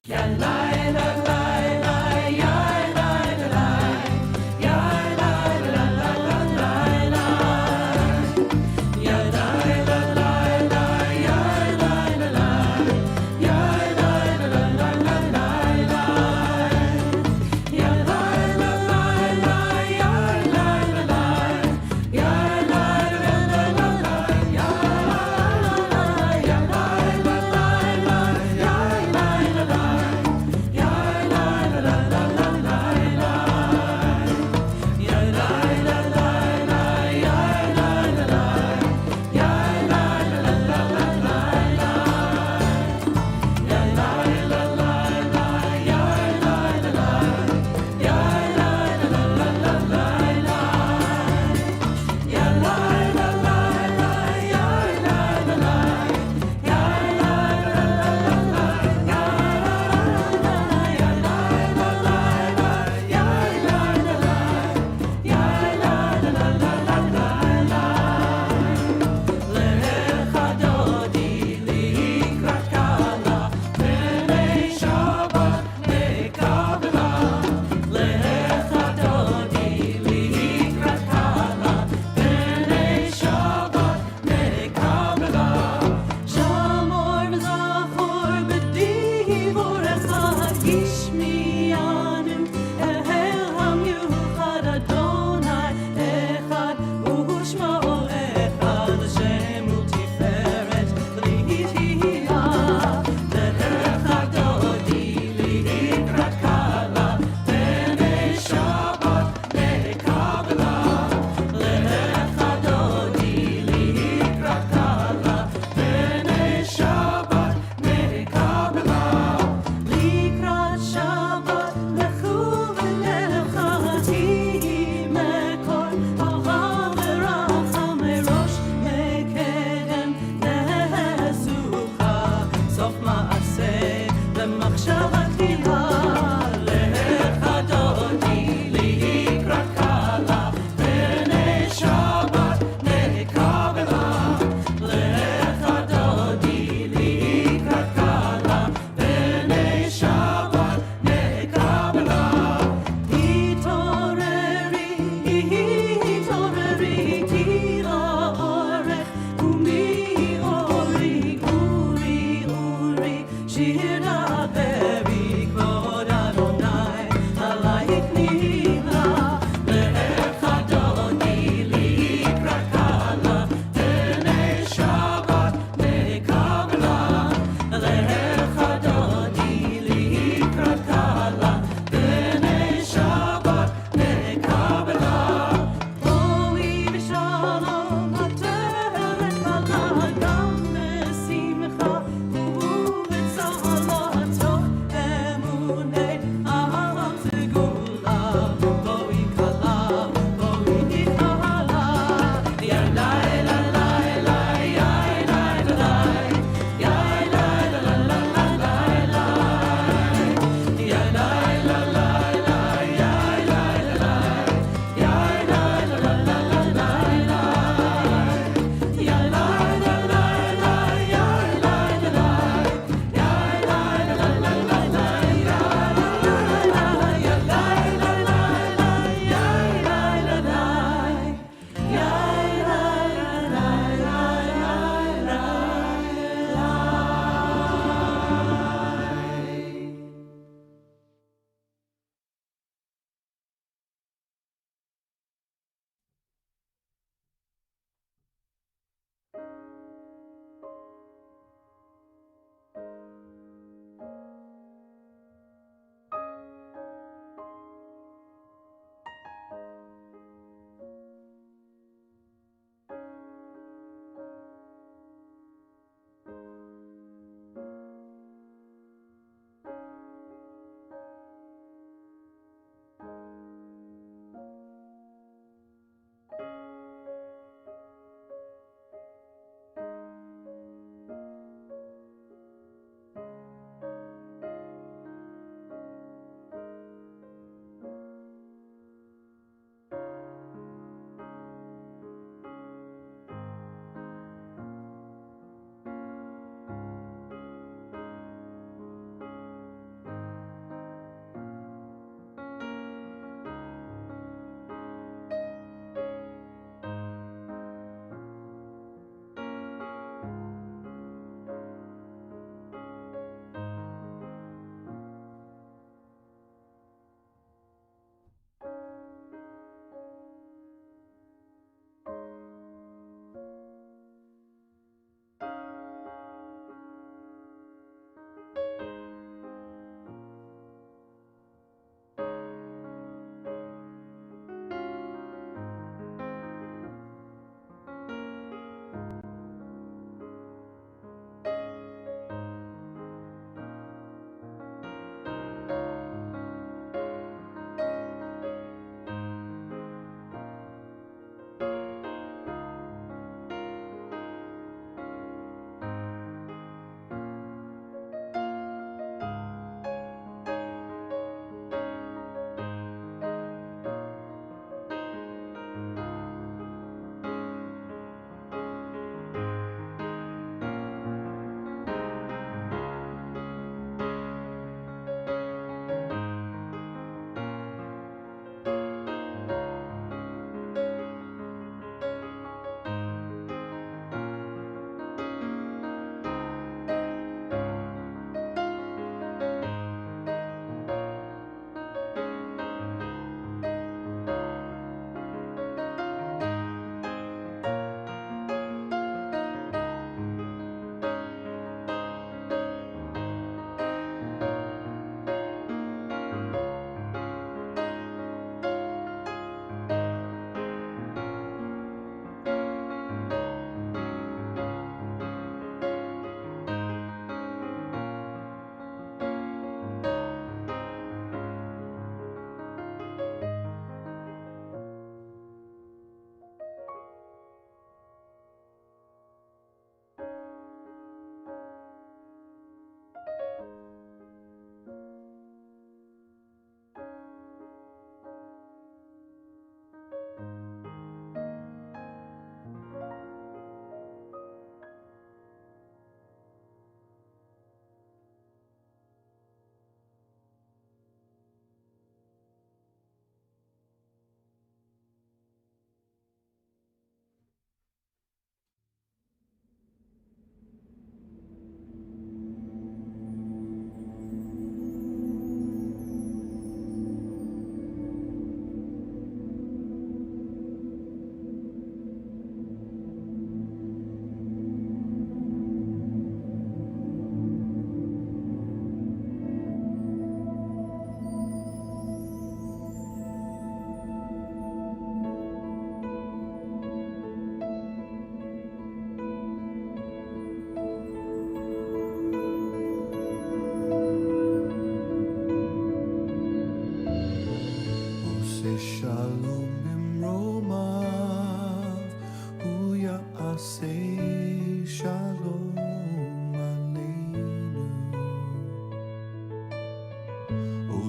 גם בשמחה ובצהלה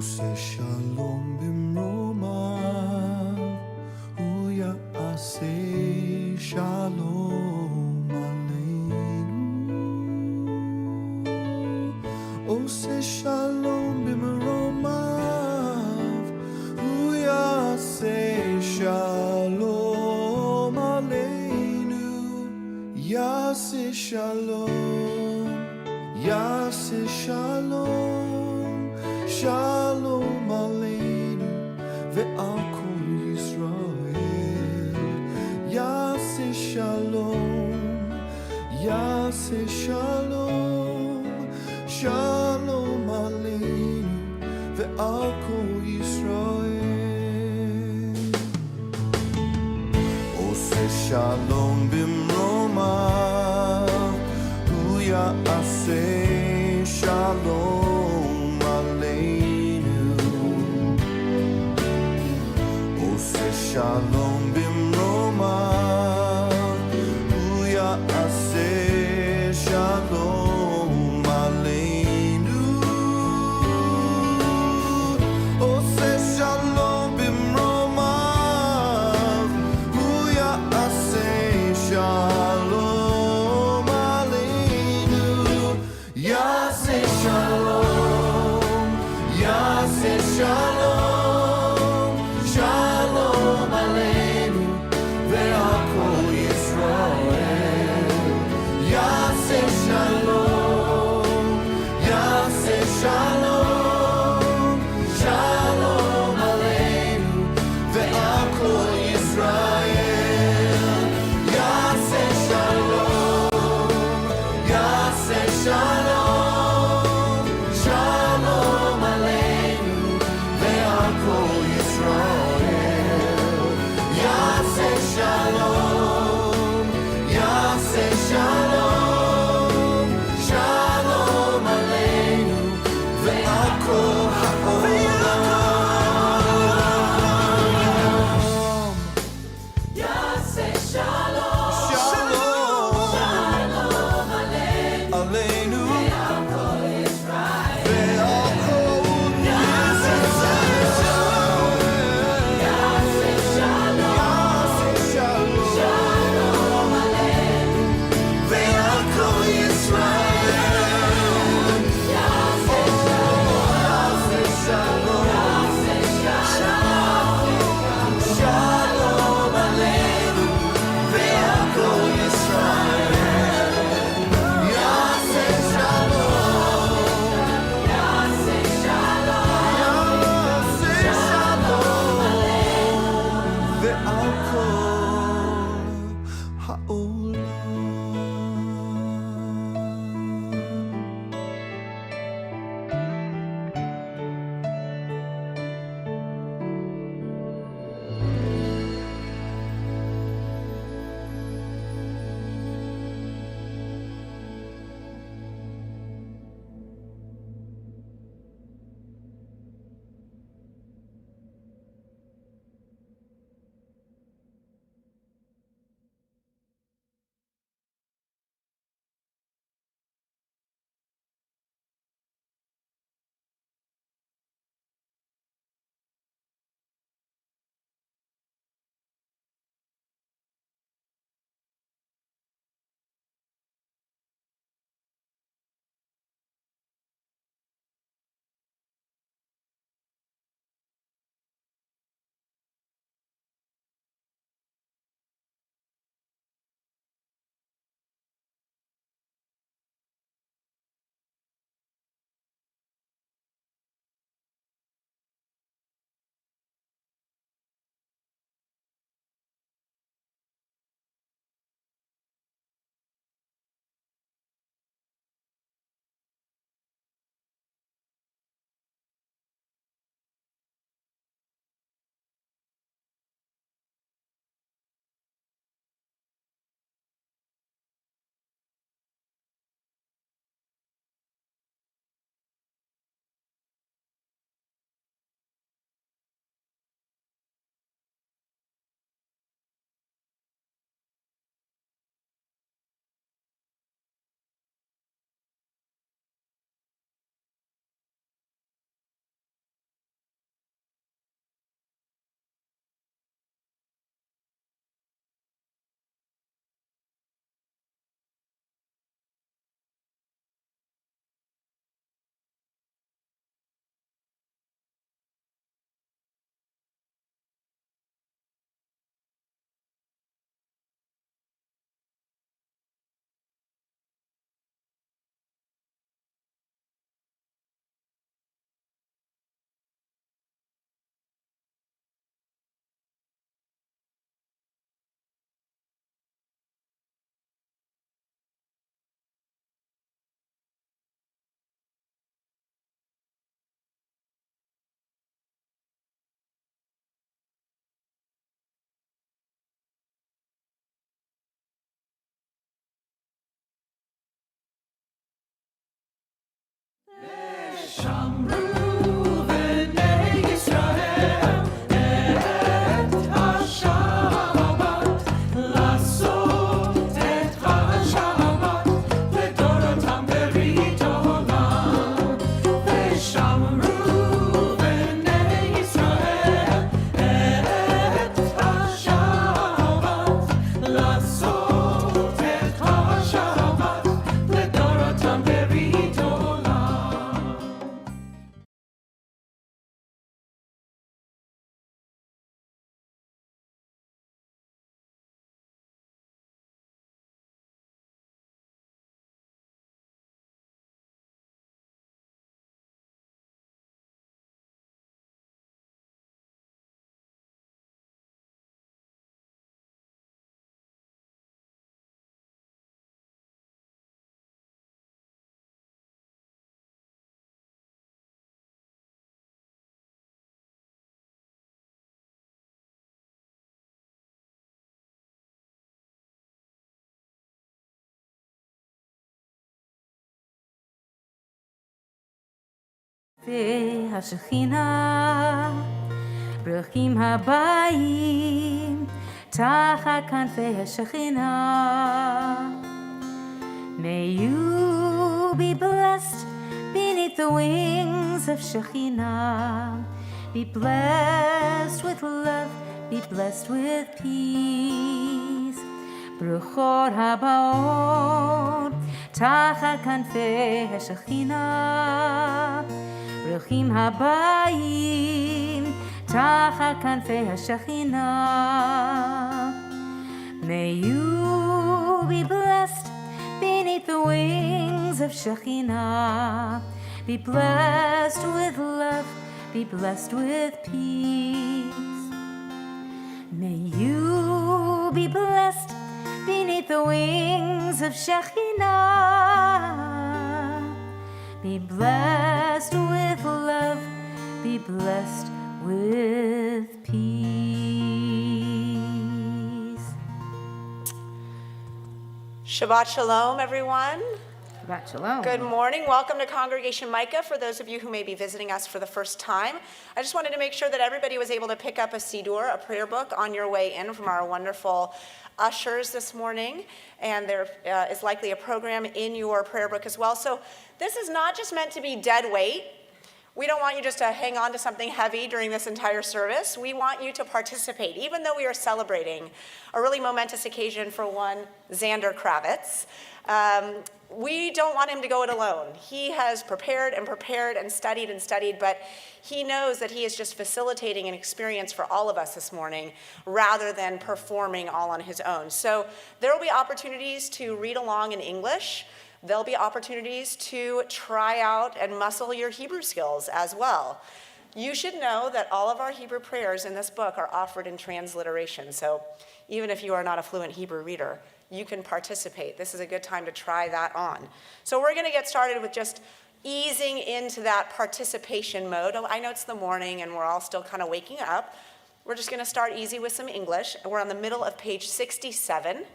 עושה שלום במרומיו, הוא יעשה שלום עלינו. עושה שלום במרומיו, הוא יעשה שלום עלינו. יעשה שלום, יעשה שלום, שלום עלינו ועל כל ישראל. יעשה שלום, יעשה שלום, שלום עלינו ועל כל ישראל. עושה שלום במרומיו, הוא יעשה שלום עלינו. עושה שלום במרומיו, הוא יעשה שלום עלינו. עושה שלום במרומיו, הוא יעשה שלום עלינו. יעשה שלום, יעשה שלום, שלום עלינו ועל כל ישראל. יעשה שלום, יעשה שלום, שלום עלינו ועל כל ישראל. יעשה שלום, יעשה שלום, שלום עלינו ועל כל ישראל. יעשה שלום, יעשה שלום, שלום עלינו ועל כל העולם. יעשה שלום, שלום שלום עלינו עלינו ועל כל ישראל. ועל כל יעשה שלום, יעשה שלום, שלום עלינו ועל כל ישראל. יעשה שלום, והשכינה, ברוכים הבאים תחת כנפי השכינה. May you be blessed beneath the wings of Shekhinah. Be blessed with love, be blessed with peace. ברוכות הבאות תחת כנפי השכינה. ברוכים הבאים תחת כנפי השכינה. May you be blessed beneath the wings of Shekhinah. Be blessed with love, be blessed with peace. May you be blessed beneath the wings of Shekhinah. Be blessed with love, be blessed with peace. Shabbat Shalom, everyone. Shabbat Shalom. Good morning. Welcome to Congregation Micah. For those of you who may be visiting us for the first time, I just wanted to make sure that everybody was able to pick up a Siddur, a prayer book, on your way in from our wonderful ushers this morning. And there is likely a program in your prayer book as well. So this is not just meant to be dead weight. We don't want you just to hang on to something heavy during this entire service. We want you to participate, even though we are celebrating a really momentous occasion for one Zander Kravitz. We don't want him to go it alone. He has prepared and studied, but he knows that he is just facilitating an experience for all of us this morning rather than performing all on his own. So there will be opportunities to read along in English. There'll be opportunities to try out and muscle your Hebrew skills as well. You should know that all of our Hebrew prayers in this book are offered in transliteration. So even if you are not a fluent Hebrew reader, you can participate. This is a good time to try that on. So we're going to get started with just easing into that participation mode. I know it's the morning and we're all still kind of waking up. We're just going to start easy with some English. We're on the middle of page 67.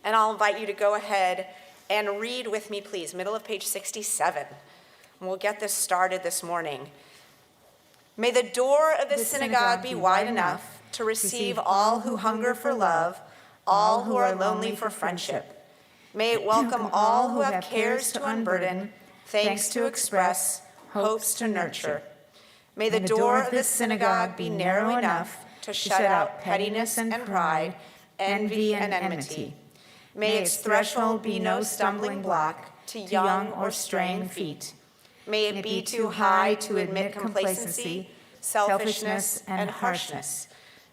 And I'll invite you to go ahead and read with me, please. Middle of page 67. And we'll get this started this morning. May the door of the synagogue be wide enough to receive all who hunger for love, all who are lonely for friendship. May it welcome all who have cares to unburden, thanks to express, hopes to nurture. May the door of the synagogue be narrow enough to shut out pettiness and pride, envy and enmity. May its threshold be no stumbling block to young or straying feet. May it be too high to admit complacency, selfishness, and harshness.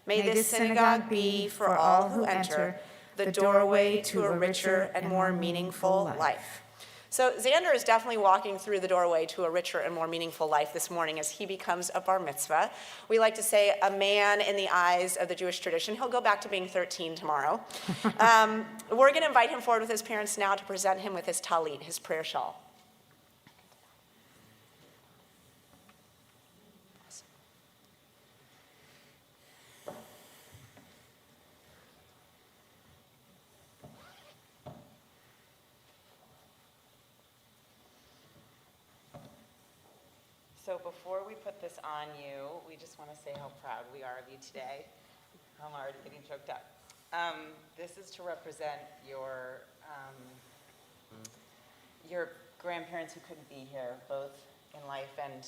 May this synagogue be, for all who enter, the doorway to a richer and more meaningful life. So Zander is definitely walking through the doorway to a richer and more meaningful life this morning as he becomes a bar mitzvah. We like to say a man in the eyes of the Jewish tradition. He'll go back to being 13 tomorrow. We're going to invite him forward with his parents now to present him with his talit, his prayer shawl. So before we put this on you, we just want to say how proud we are of you today. I'm already getting choked up. This is to represent your grandparents who couldn't be here, both in life and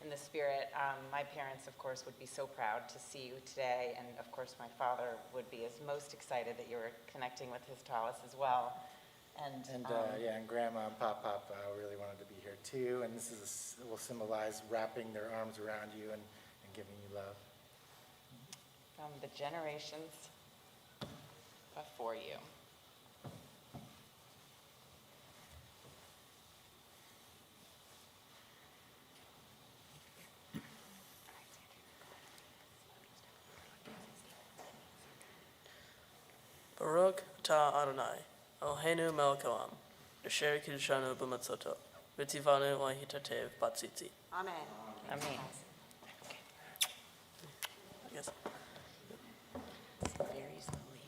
in the spirit. My parents, of course, would be so proud to see you today, and of course my father would be most excited that you were connecting with his tallis as well. And Grandma and Pop really wanted to be here too, and this will symbolize wrapping their arms around you and giving you love. From the generations before you. Baruch ta Adonai, Eloheinu melech haolam, asher kiddushanu b'mitzvoto, v'tzivanu lahitatev b'tzitzit. Amen. Amen. I guess. Very slowly.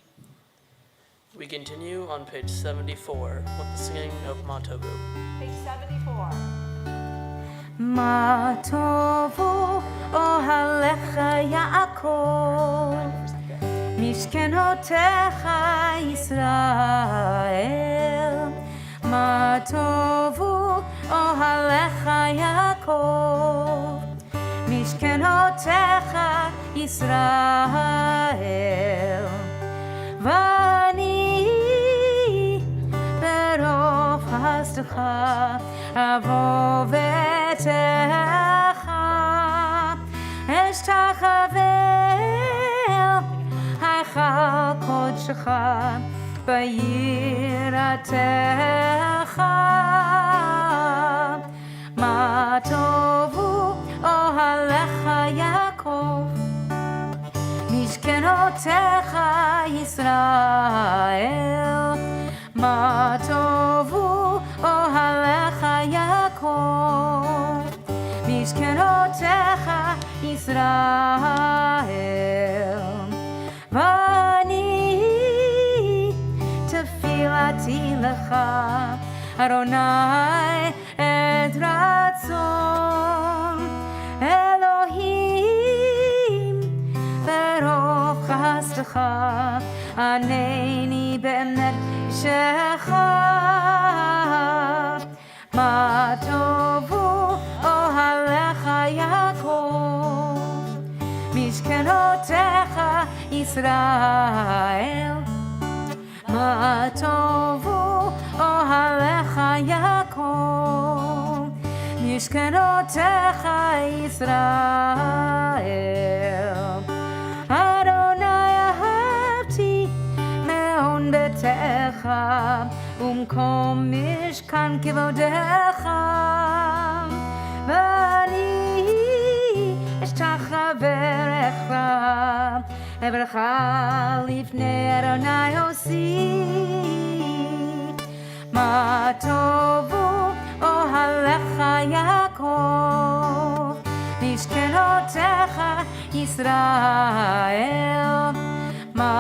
We continue on page 74 with the singing of Matovu. Page 74. Ma tovu ohalecha Yaakov, Mishkenotecha Yisrael. Ma tovu ohalecha Yaakov, Mishkenotecha Yisrael. Vani berov hasdecha avo vetecha eshtachavel haichal kodshecha b'yiratecha. Ma tovu ohalecha Yaakov, Mishkenotecha Yisrael. Ma tovu ohalecha Yaakov, Mishkenotecha Yisrael. Vani tefilati lecha Adonai et ratzon Elohim berov chasdecha aneni be'emet shecha. Ma tovu ohalecha Yaakov, Mishkenotecha Yisrael. Ma tovu ohalecha Yaakov, Mishkenotecha Yisrael. Adonai ahavti me'on betecha, umkom mishkan kivodecha. Vani eshtachaverecha, evrecha lifnei Adonai osi. Ma tovu ohalecha Yaakov, Mishkenotecha Yisrael. Ma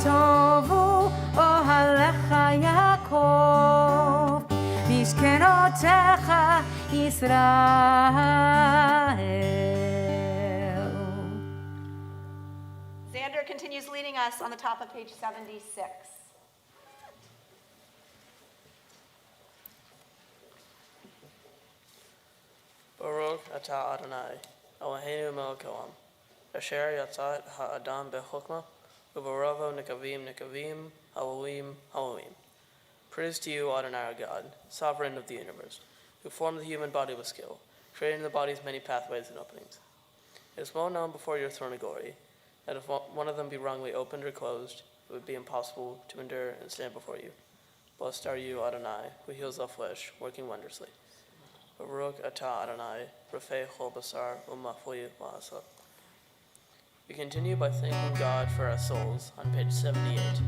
tovu ohalecha Yaakov, Mishkenotecha Yisrael. Zander continues leading us on the top of page 76. Baruch atah Adonai, Eloheinu melech haolam, asher yatzat ha'adam bechokmah, u'baravo nekavim, hallowim, hallowim. Praise to you, Adonai our God, sovereign of the universe, who formed the human body with skill, creating the body's many pathways and openings. It is well known before your throne of glory that if one of them be wrongly opened or closed, it would be impossible to endure and stand before you. Blessed are you, Adonai, who heals all flesh, working wondrously. Baruch atah Adonai, Rafei chol basar u'mafli la'asot. We continue by thanking God for our souls on page 78.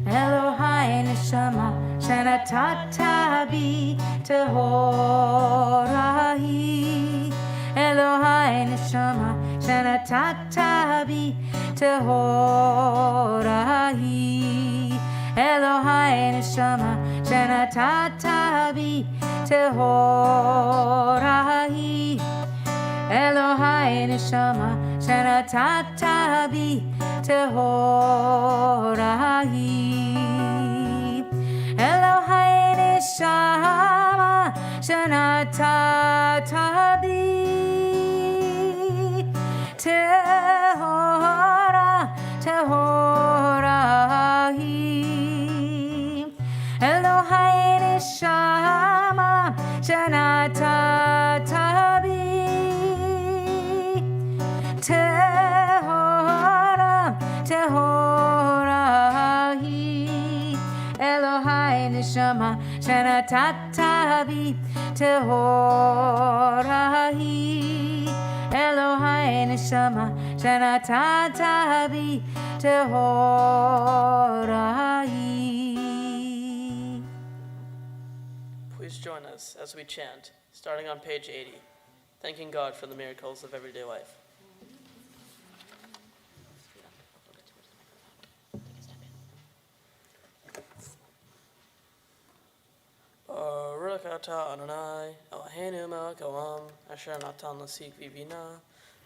Elohai neshama shenatata bi tehorahi. Elohai neshama shenatata bi tehorahi. Elohai neshama shenatata bi tehorahi. Elohai neshama shenatata bi tehorahi. Elohai neshama shenatata bi tehorahi. Elohai neshama shenatata bi tehorahi. Elohai neshama shenatata bi tehorahi. Elohai neshama shenatata bi tehorahi. Please join us as we chant, starting on page 80, thanking God for the miracles of everyday life. Baruch atah Adonai, Eloheinu melech haolam, asher natan lasik vivina,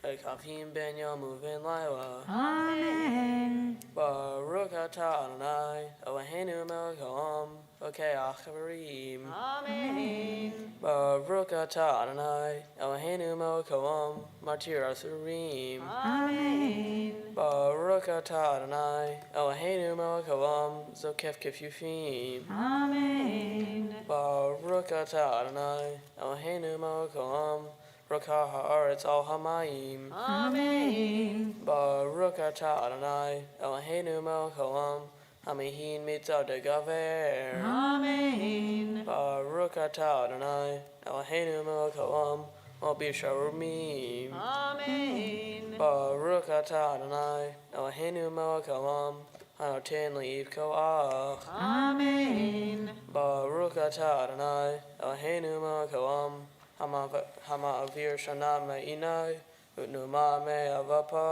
v'kavim ben yom uven laila. Amen. Baruch atah Adonai, Eloheinu melech haolam, v'keach haverim. Amen. Baruch atah Adonai, Eloheinu melech haolam, matir asurim. Amen. Baruch atah Adonai, Eloheinu melech haolam, zokef kefufim. Amen. Baruch atah Adonai, Eloheinu melech haolam, rokah haaretz al hamayim. Amen. Baruch atah Adonai, Eloheinu melech haolam, hamihin mitzvah degaver. Amen. Baruch atah Adonai, Eloheinu melech haolam, mobir sharumim. Amen. Baruch atah Adonai, Eloheinu melech haolam, hanoten li'if koach. Amen. Baruch atah Adonai, Eloheinu melech haolam, hama'avir shana me'inai, u'numa me'avapa.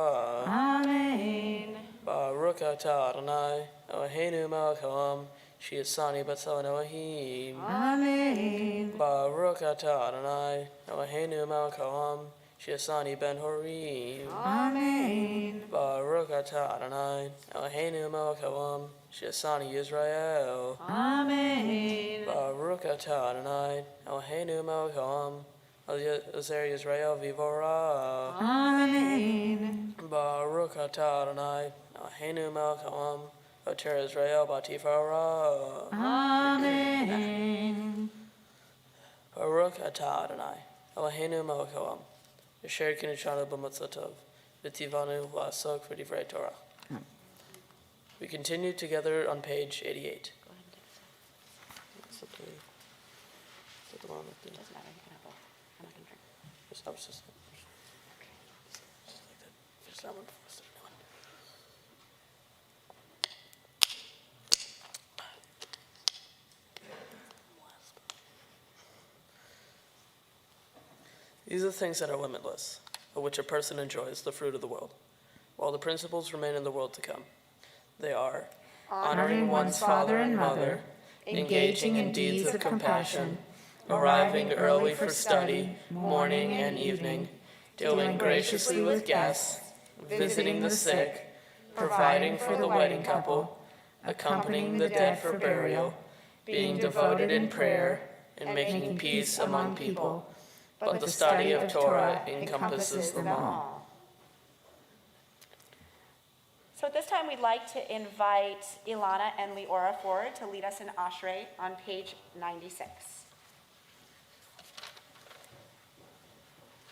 Amen. Baruch atah Adonai, Eloheinu melech haolam, shi'asani b'tzelem Elohim. Amen. Baruch atah Adonai, Eloheinu melech haolam, shi'asani ben horim. Amen. Baruch atah Adonai, Eloheinu melech haolam, shi'asani Yisrael. Amen. Baruch atah Adonai, Eloheinu melech haolam, Ozer Yisrael vivora. Amen. Baruch atah Adonai, Eloheinu melech haolam, Oter Yisrael batifara. Amen. Baruch atah Adonai, Eloheinu melech haolam, asher kinishanu b'matzotov, v'tivanu la'asok v'divrei Torah. We continue together on page 88. Is that the one with the- Doesn't matter, you can have both. I'm not gonna drink. I was just like that. Just that one before the new one. These are things that are limitless, of which a person enjoys the fruit of the world, while the principles remain in the world to come. They are honoring one's father and mother, engaging in deeds of compassion, arriving early for study, morning and evening, dealing graciously with guests, visiting the sick, providing for the wedding couple, accompanying the dead for burial, being devoted in prayer, and making peace among people. But the study of Torah encompasses them all. So at this time, we'd like to invite Ilana and Leora forward to lead us in Ashrei on page 96.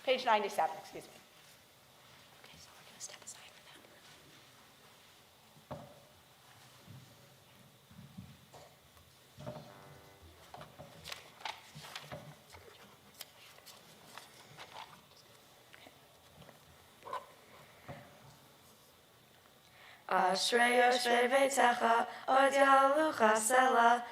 Page 97, excuse me. Okay, so we're going to step aside for that. Ashrei Yoshvei Beitecha, Od Yalucha Selah.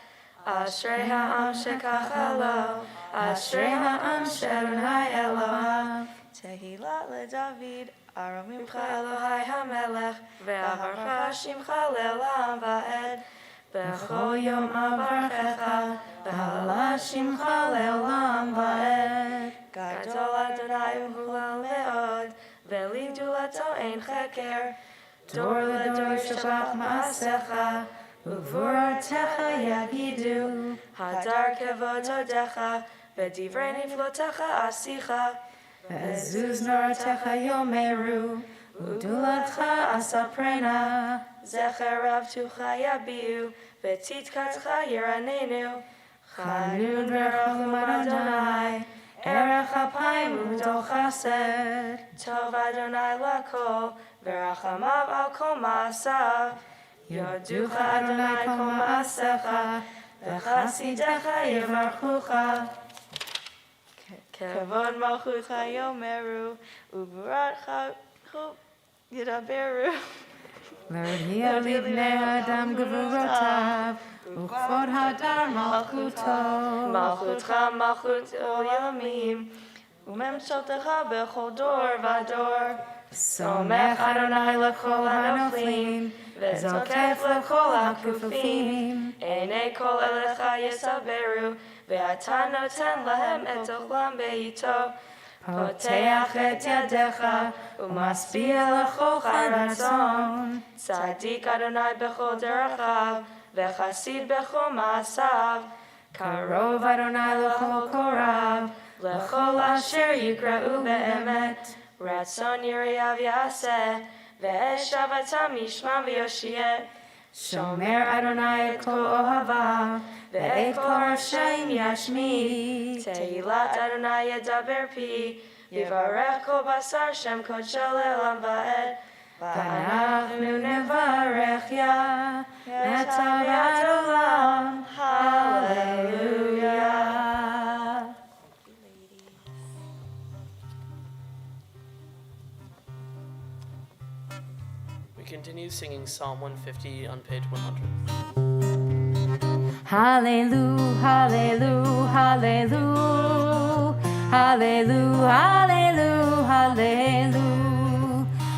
Ashrei Ha'am Shekach Lo, Ashrei Ha'am Sh'Adonai Eloham. Tehillah LeDavid, Arom Mimcha Elohai HaMelech, Ve'avarcha Shimcha Le'olam Va'ed. בכל יום אברכך, והעלה שמך לעולם ועד. גדול אדוני ומהולל מאוד, ולגדולתו אין חקר. דור לדור ישבח מעשיך, וגבורתך יגידו. הדר כבוד הודיך, ודברי נפלאותיך עשיך. ועזוז נורתך יאמרו, וגדולתך אספרנה. זכר רבתך יביעו, וצדקתך ירננו. חנון ורחום אדוני, ערך אפיים וגדול חסד. טוב אדוני לכל, ורחמיו על כל מעשיו. יודוך אדוני כל מעשיך, וחסידיך יברכוך. כבוד מלכותך יאמרו, וגבורתך ידברו. להודיע לבני אדם גבורותיו, וכבוד הדר מלכותו. מלכותך מלכות עולמים, וממשלתך בכל דור ודור. סומך אדוני לכל הנופלים, וזוקף לכל הכפופים. עיני כל אליך יסברו, ואתה נותן להם את אוכלם בעתו. פותח את ידיך, ומשביע לכל רצון. צדיק אדוני בכל דרכיו, וחסיד בכל מעשיו. קרוב אדוני לכל קורב, לכל אשר יקראו באמת. רצון יראיו יעשה, ואת שבתם ישמע ויושיע. שומר אדוני את כל אוהביו, ואת כל רשעים ישמיד. תהילת אדוני ידבר פי, יברך כל בשר שם קודשו לעולם ועד. ואנחנו נברך יה, נטע יד עולם, הללויה. We continue singing Psalm 150 on page 100. Hallelujah, hallelujah, hallelujah, hallelujah, hallelujah,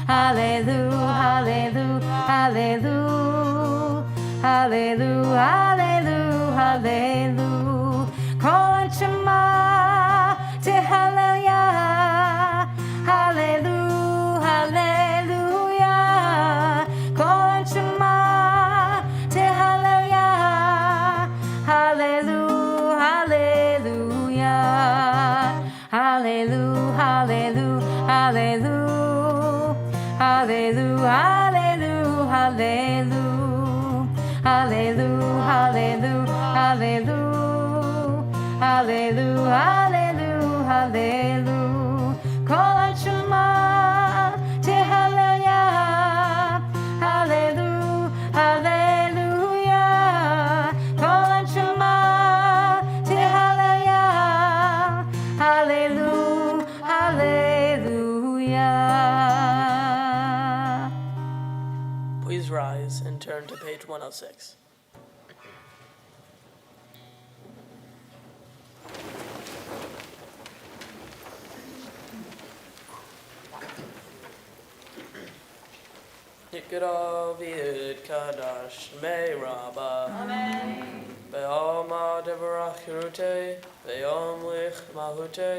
hallelujah, hallelujah, hallelujah, hallelujah, hallelujah, hallelujah. Kol Shema Tehallelujah, hallelujah, hallelujah. Kol Shema Tehallelujah, hallelujah, hallelujah, hallelujah, hallelujah, hallelujah, hallelujah, hallelujah, hallelujah, hallelujah, hallelujah, hallelujah, hallelujah. Kol Shema Tehallelujah, hallelujah, hallelujah. Kol Shema Tehallelujah, hallelujah, hallelujah. Please rise and turn to page 106. Yikra v'yid kadash me rabba. Amen. Be'alma devarach yerute, ve'yom lich mahute,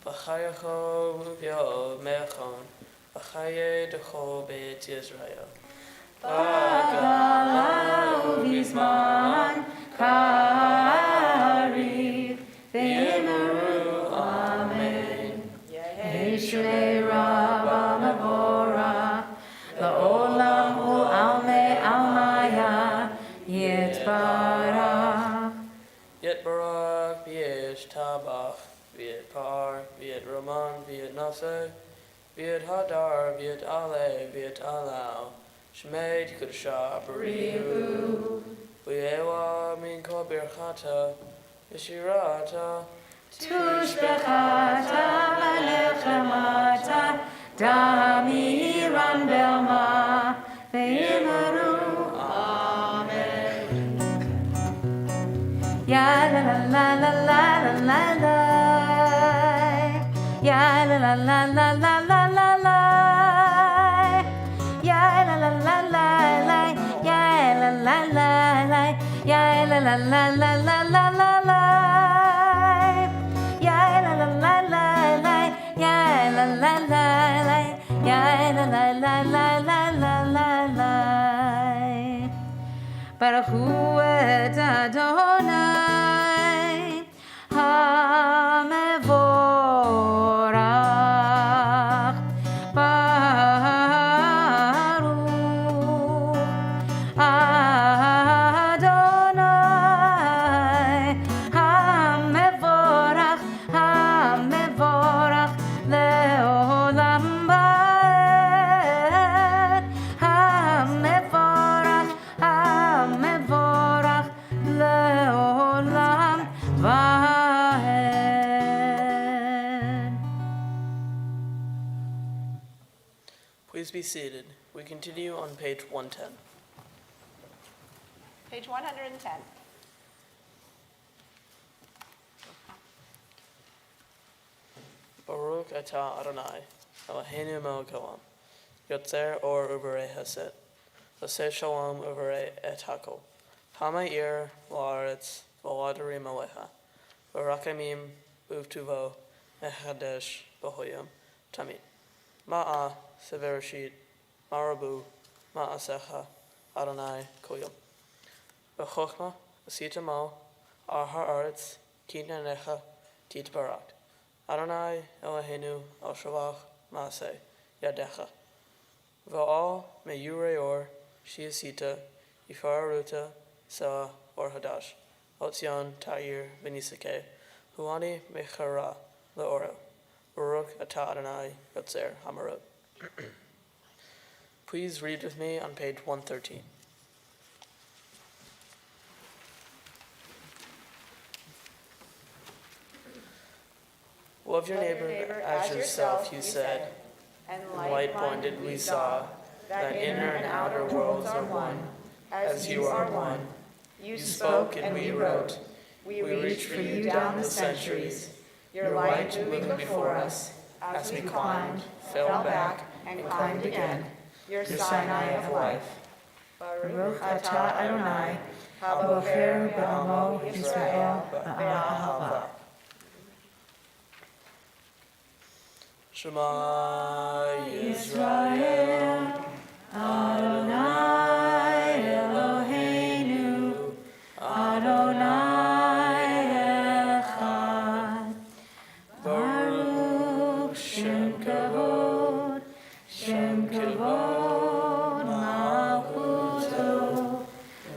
v'chayecho v'yom mechon, v'chaye decho beit Yisrael. Bagala ubizman kariv v'yimeru amen. Yeshrei rabba mevora la'olam u'alme almaya yitbarach. Yitbarach v'yish tabach, v'yit par, v'yit roman, v'yit nase, v'yit hadar, v'yit ale, v'yit alau. Shmei Tikkudasha Barihu V'yewa min kol birchata Yeshirata Tushbechata v'nechemata damiran belma v'yimeru amen. Ya la la la la la la la, ya la la la la la la la la. Ya la la la la la, ya la la la la, ya la la la la la la la la, ya la la la la la, ya la la la la, ya la la la la la la la la. Baruch Hu et Adonai HaMevorach, Baruch Adonai HaMevorach, HaMevorach leolam vaed, HaMevorach, HaMevorach leolam vaed. Please be seated. We continue on page 110. Page 110. Baruch atah Adonai, Eloheinu melech haolam, Yotzer or uberei haset, Oseh shalom uberei et hakol, Hamayir la'aretz v'ladarim aleha, V'rakemim uvtuvo mechadesh b'hoyam tamid. Ma'a severashit, marabu, ma'asecha, Adonai kol yom. B'chochma asita mo, ar ha'aretz, kitnanecha, titbarak. Adonai Eloheinu al shavach maaseh yadecha. Va'al meyureor shiasita yifararuta selah or hadash. Otzion ta'ir v'nisake. Huani mechara le'oro. Baruch atah Adonai yotzer hamarot. Please read with me on page 113. Love your neighbor as yourself, you said. And Light blinded we saw, that inner and outer worlds are one, as you are one. You spoke and we wrote. We reached for you down the centuries. Your light moving before us, as we climbed, fell back, and climbed again. Your Sinai of life. Baruch atah Adonai, habocher b'amo Yisrael ba'ahava. Shema Yisrael, Adonai Eloheinu, Adonai Echad. Baruch Shem Kavod, Malchuto,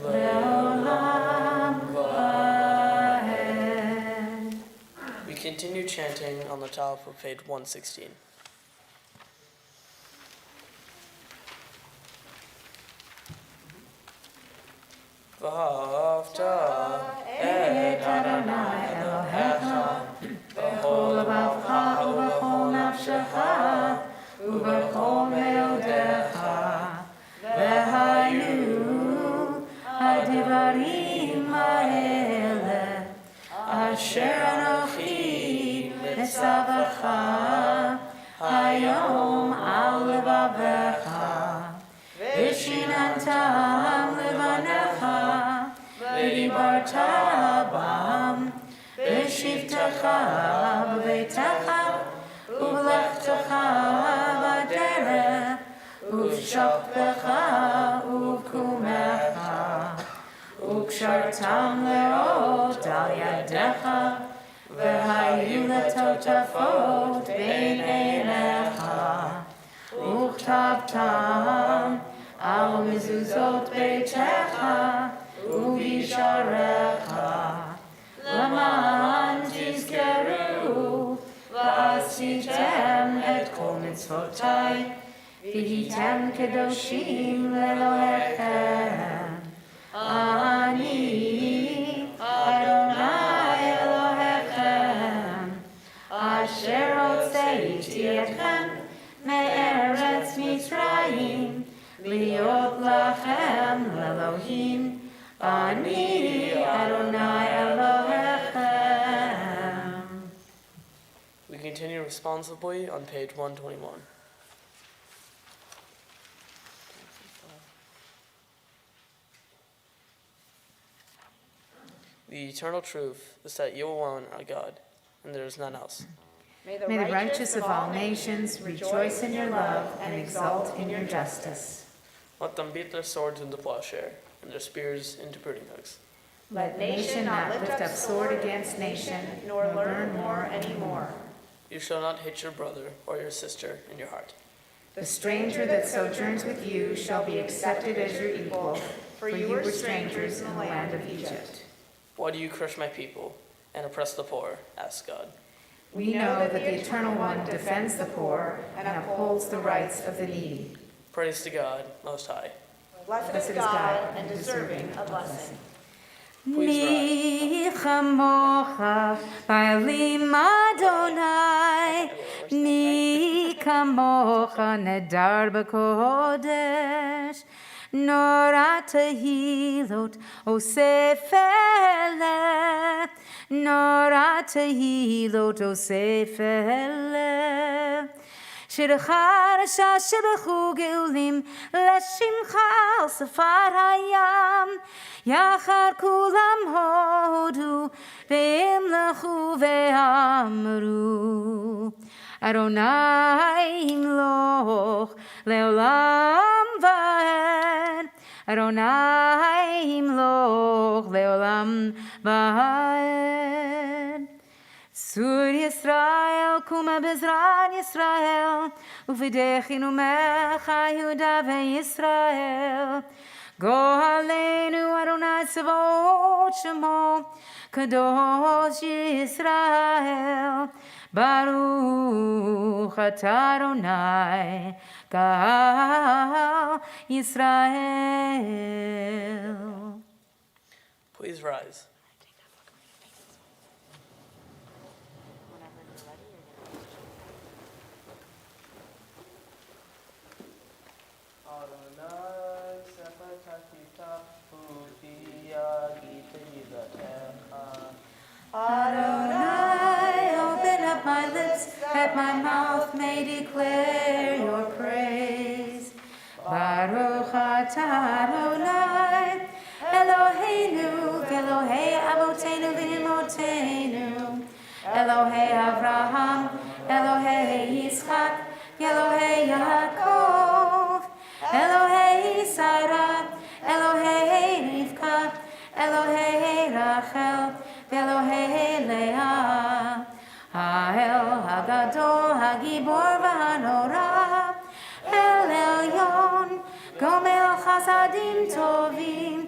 Leolam Vaed. We continue chanting on the top of page 116. V'ahavta et Adonai Elohecha b'chol levavecha u'b'chol nafshecha u'b'chol me'odecha v'hayu hadivarim ha'ele asher anochi mitzavacha hayom al levavecha v'shinantam levanecha v'dibarta bam v'shivtecha b'beitecha u'lechtecha b'derech u'shachpecha u'kumecha u'kshartam le'ot al yadecha v'hayu letotafot bein einecha u'chtavtam al mezuzot beitecha u'bisharecha למען תזכרו ועשיתם את כל מצוותיי והייתם קדושים לאלוהיכם. אני אדוני אלוהיכם אשר הוצאתי אתכם מארץ מצרים להיות לכם לאלוהים. אני אדוני אלוהיכם. We continue responsibly on page 121. The eternal truth is that you alone are God, and there is none else. May May the righteous of all nations rejoice in your love and exult in your justice. Let them beat their swords into plowshare, and their spears into pruning hooks. Let nation not lift up sword against nation, nor learn war any more. You shall not hate your brother or your sister in your heart. The stranger that sojourns with you shall be accepted as your equal, for you were strangers in the land of Egypt. Why do you crush my people and oppress the poor? Asked God. We know that the Eternal One defends the poor and upholds the rights of the needy. Praise to God, Most High. Blessed is God and deserving of blessing. Please Ni chamocha ba'elim Adonai, ni kamocha nedar b'kodesh, nor tehilot osef eleh, nor tehilot osef eleh. Shirachar shebechu geulim leshimcha al safar hayam yachar kulam hodu ve'imlechu ve'amru Adonai himloch leolam va'ed Adonai himloch leolam va'ed Sur Yisrael, kuma bezran Yisrael, ufidechinu mecha Yehuda veYisrael. Go aleinu Adonai tzavot shemo, kadosh Yisrael. Baruch atah Adonai, gal Yisrael. Please rise. Adonai, open up my lips, that my mouth may declare your praise. Baruch atah Adonai, Eloheinu, Elohei Avotenu v'Imotenu, Elohei Avraham, Elohei Yitzchak, Elohei Yaakov, Elohei Sarah, Elohei Rivka, Elohei Rachel, Elohei Leah, Ha'el Hagadol, Hagibor v'Hanora, El Elyon, Gomel Chasadim Tovim,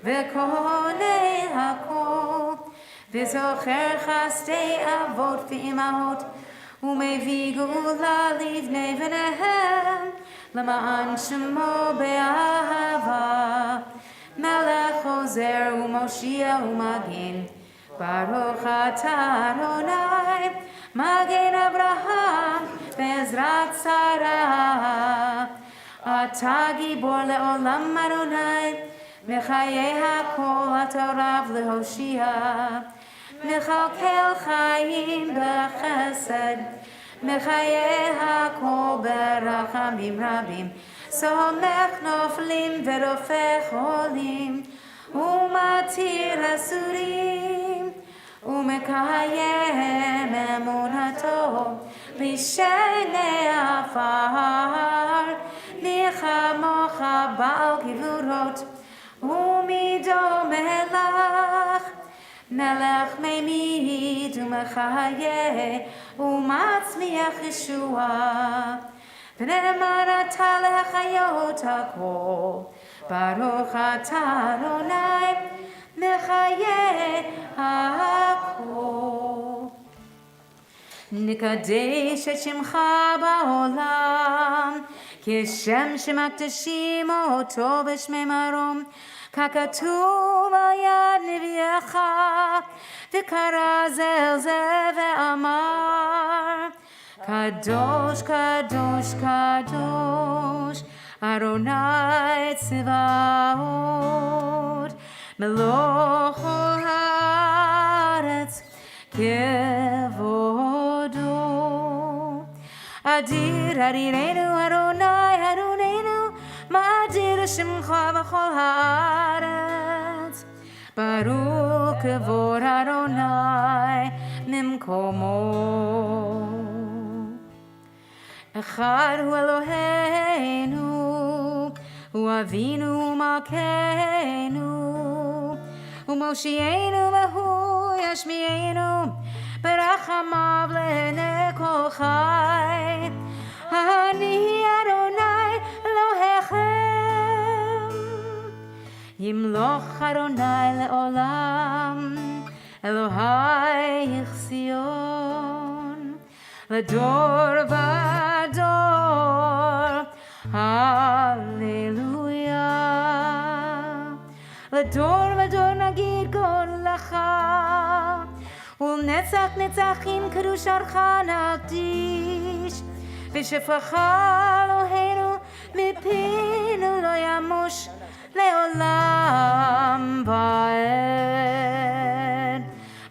V'Konei Hakol, V'Zocher Chastei Avot v'Imahot, U'Mevi Gula Livnei V'Nehem, L'Ma'an Shemo Be'ahava, Melech Ozer U'Moshia U'Magin, Baruch atah Adonai, Magen Abraham, Be'ezrat Sarah. Atah Gibor le'olam Adonai, Mechayei hakol Atav leHoshia. Mechalkel Chaim b'Chesed, Mechayei hakol b'Rachamim Rabim. Somech noflim ve'rofech holim, Umatir asurim, Umekayem emunato, Lishenei afar, Nichamocha ba'al givurot, Umido melach, Nelech meimid umechaye, Umatzmiach Yeshua, V'ne'emar atah lehachayot hakol, Baruch atah Adonai, Mechayeh hakol. Nikadesh et shemcha ba'olam, Kishem shemakdashim oto b'shmei marom, Kakatuv al yad nevi'echa, V'kara zel ze ve'amar, Kadosh, Kadosh, Kadosh, Adonai Tzivaot, Meloch haaretz kevodo. Adir Adirenu Adonai Adonenu, Ma'adir Shemcha v'chol haaretz, ברוך כבוד אדוני ממקומו. אחד הוא אלוהינו, הוא אבינו ומלכנו, הוא מושיענו והוא ישמיענו, ברחמיו לעיני כל חי. אני אדוני אלוהיכם, ימלוך אדוני לעולם, אלוהי ציון, לדור ודור, הללויה. לדור ודור נגיד גודלך, ולנצח נצחים קדושתך נקדיש, ושפעך אלוהינו מפינו לא ימוש לעולם ועד.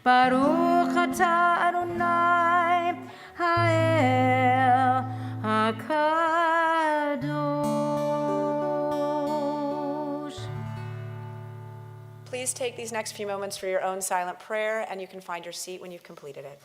ברוך אתה אדוני האל הקדוש. Please take these next few moments for your own silent prayer, and you can find your seat when you've completed it.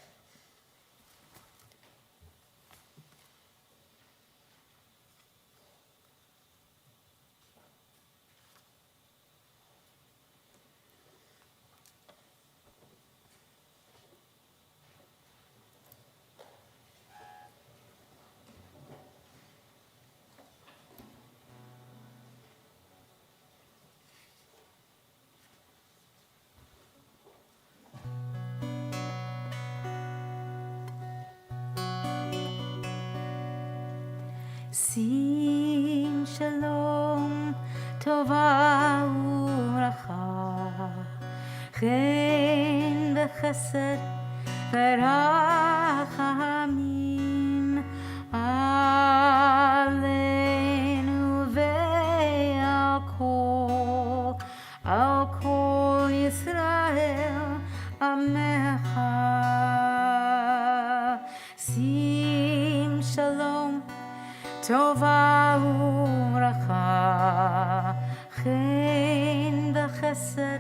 שים שלום, טובה וברכה, חן וחסד ורחמים עלינו ועל כל ישראל עמך. שים שלום, טובה וברכה, חן וחסד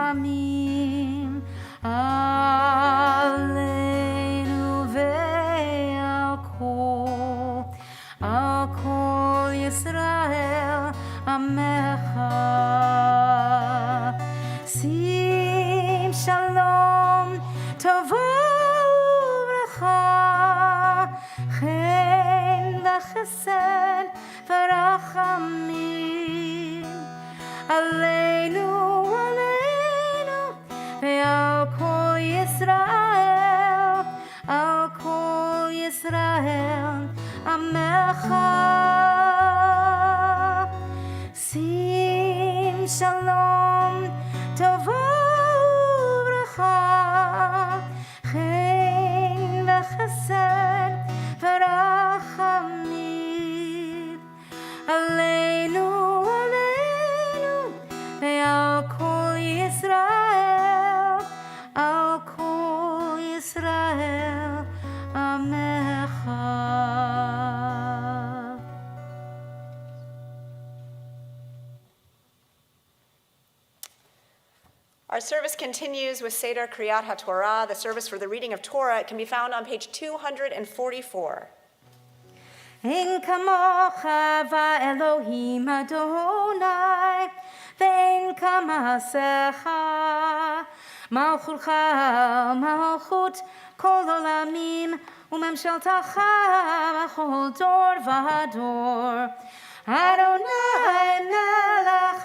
ורחמים עלינו ועל כל ישראל עמך. שים שלום, טובה וברכה, חן וחסד ורחמים עלינו ועל כל ישראל, על כל ישראל עמך. שים שלום, טובה וברכה, חן וחסד ורחמים עלינו ועל כל ישראל, על כל ישראל עמך. Our service continues with Seder Kriyat HaTorah, the service for the reading of Torah. It can be found on page 244. אין כמוך ואלוהים אדוני, ואין כמעשיך. מלכותך מלכות כל עולמים, וממשלתך בכל דור ודור. אדוני מלך,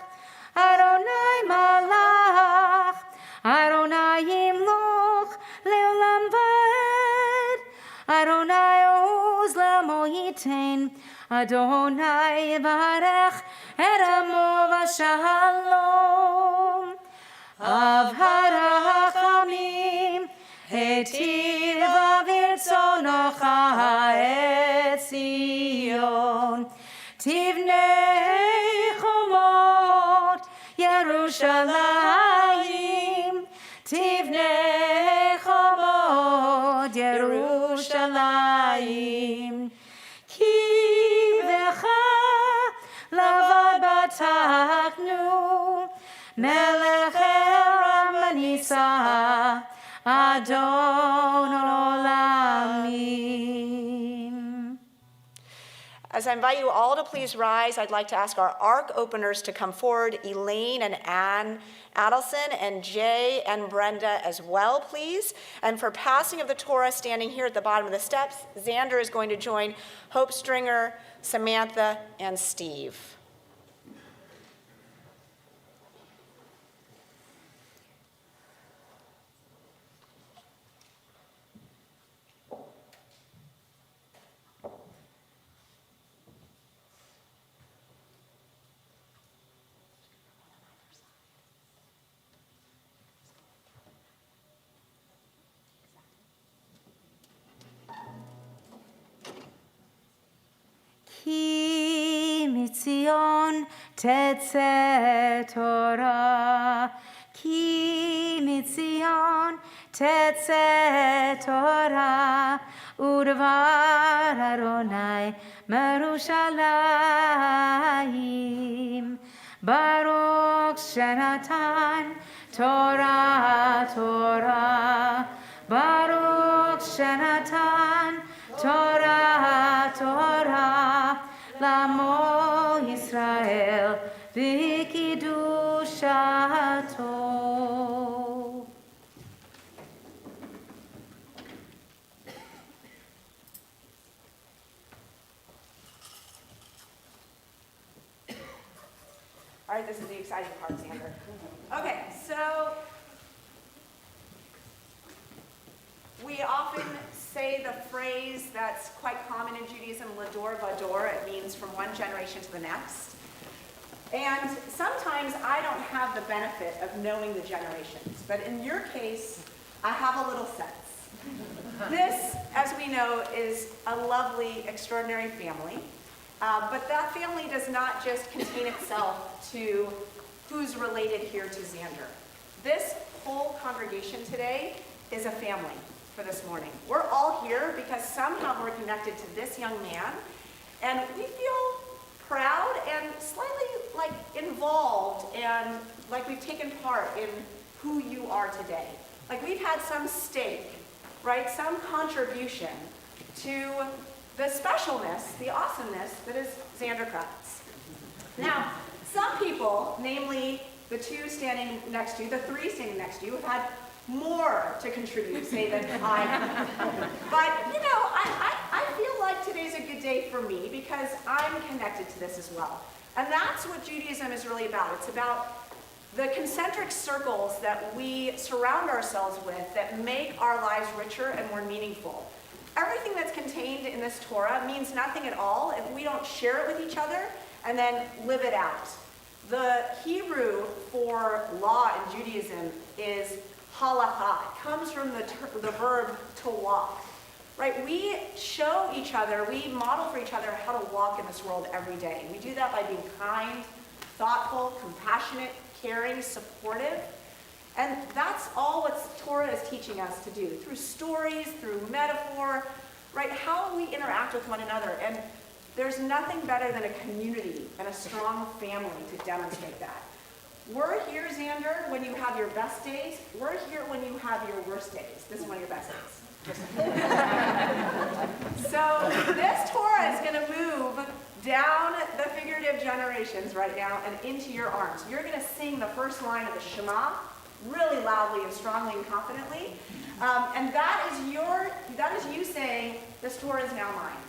אדוני מלך, אדוני ימלוך לעולם ועד. אדוני עוז לעמו ייתן, אדוני יברך את עמו בשלום. אב הרחמים, היטיב ברצונך את ציון. תבנה חומות ירושלים, תבנה חומות ירושלים. כי בך לבד בטחנו, melech elam nisa, Adon olamim. As I invite you all to please rise, I'd like to ask our ark openers to come forward, Elaine and Ann Adelson, and Jay and Brenda as well, please. And for passing of the Torah, standing here at the bottom of the steps, Zander is going to join Hope Stringer, Samantha, and Steve. Ki mitzion tetze Torah, Ki mitzion tetze Torah, Udvar Adonai Merushalayim, Baruch Shenatan Torah Torah, Baruch Shenatan Torah, Torah, Lamo Yisrael, V'kidushato. All right, this is the exciting part, Zander. Okay, so we often say the phrase that's quite common in Judaism, Lador Vador. It means from one generation to the next. And sometimes I don't have the benefit of knowing the generations, but in your case, I have a little sense. This, as we know, is a lovely, extraordinary family. But that family does not just contain itself to who's related here to Zander. This whole congregation today is a family for this morning. We're all here because somehow we're connected to this young man, and we feel proud and slightly like involved and like we've taken part in who you are today. Like we've had some stake, right? Some contribution to the specialness, the awesomeness that is Zander Kravitz. Now, some people, namely the two standing next to you, the three standing next to you, have had more to contribute, say, than I have. But, you know, I feel like today's a good day for me because I'm connected to this as well. And that's what Judaism is really about. It's about the concentric circles that we surround ourselves with that make our lives richer and more meaningful. Everything that's contained in this Torah means nothing at all if we don't share it with each other and then live it out. The Hebrew for law in Judaism is halakha. It comes from the verb to walk. Right? We show each other, we model for each other how to walk in this world every day. And we do that by being kind, thoughtful, compassionate, caring, supportive. And that's all what Torah is teaching us to do, through stories, through metaphor, right? How we interact with one another. And there's nothing better than a community and a strong family to demonstrate that. We're here, Zander, when you have your best days. We're here when you have your worst days. This is one of your best days. So this Torah is going to move down the figurative generations right now and into your arms. You're going to sing the first line of the Shema really loudly and strongly and confidently. And that is you saying, this Torah is now mine.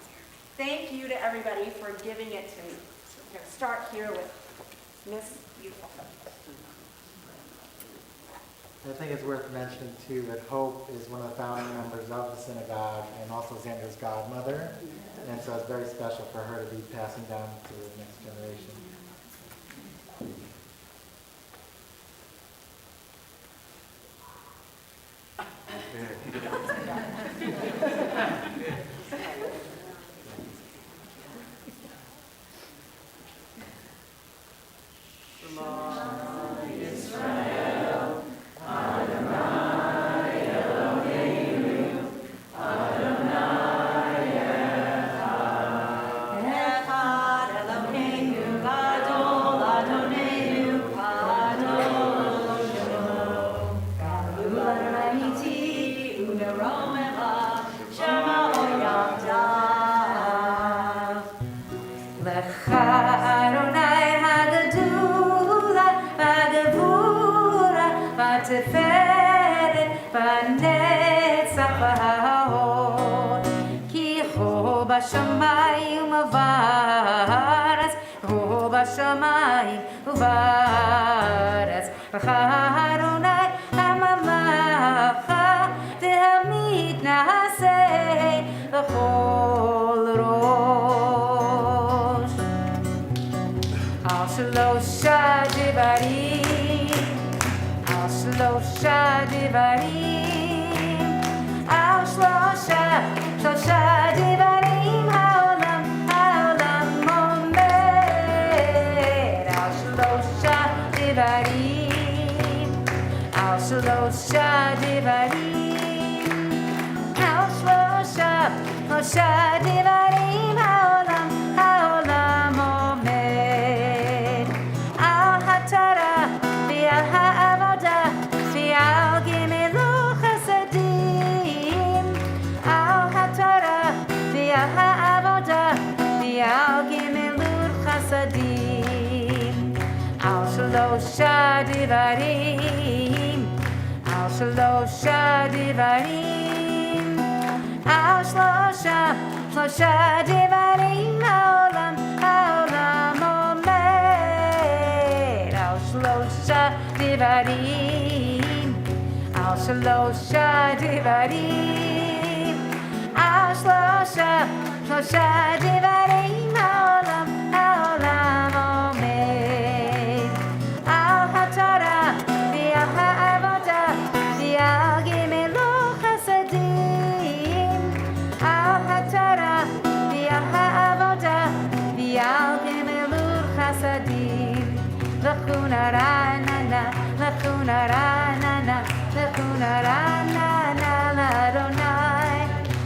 Thank you to everybody for giving it to me. So we're going to start here with Miss Beautiful. I think it's worth mentioning too that Hope is one of the founding members of the synagogue and also Zander's godmother. And so it's very special for her to be passing down to the next generation. Echad Eloheinu gadol, Adonenu gadol. בשמיים ובארץ, הוא בשמיים ובארץ. לך אדוני הממלכה והמתנשא בכל ראש. על שלושה דברים, על שלושה דברים, על שלושה דברים העולם עומד. על שלושה דברים, על שלושה דברים, על שלושה דברים העולם עומד. על התורה ועל העבודה ועל גמילות חסדים, על התורה ועל העבודה ועל גמילות חסדים. על שלושה דברים, על שלושה דברים, על שלושה דברים העולם עומד. על שלושה דברים, על שלושה דברים, על שלושה דברים העולם עומד. על התורה ועל העבודה ועל גמילות חסדים, על התורה ועל העבודה ועל גמילות חסדים. לכונה רעננה, לכונה רעננה, לכונה רעננה לאדוני.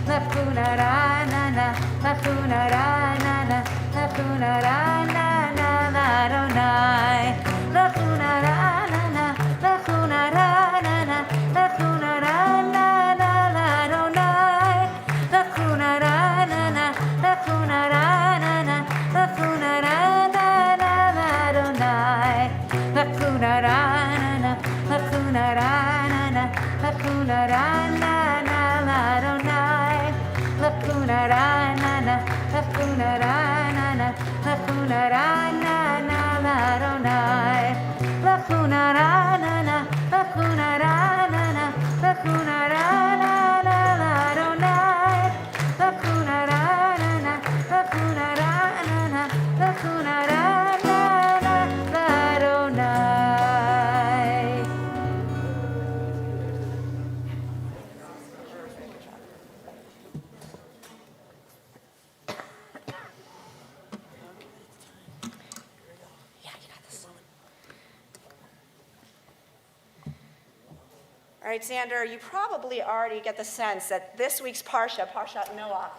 לכונה רעננה, לכונה רעננה, לכונה רעננה לאדוני. לכונה רעננה, לכונה רעננה, לכונה רעננה לאדוני. לכונה רעננה, לכונה רעננה, לכונה רעננה לאדוני. לכונה רעננה, לכונה רעננה, לכונה רעננה לאדוני. לכונה רעננה, לכונה רעננה, לכונה רעננה לאדוני. לכונה רעננה, לכונה רעננה, לכונה רעננה לאדוני. לכונה רעננה, לכונה רעננה, לכונה רעננה לאדוני. All right, Zander, you probably already get the sense that this week's Parsha, Parshat Noah,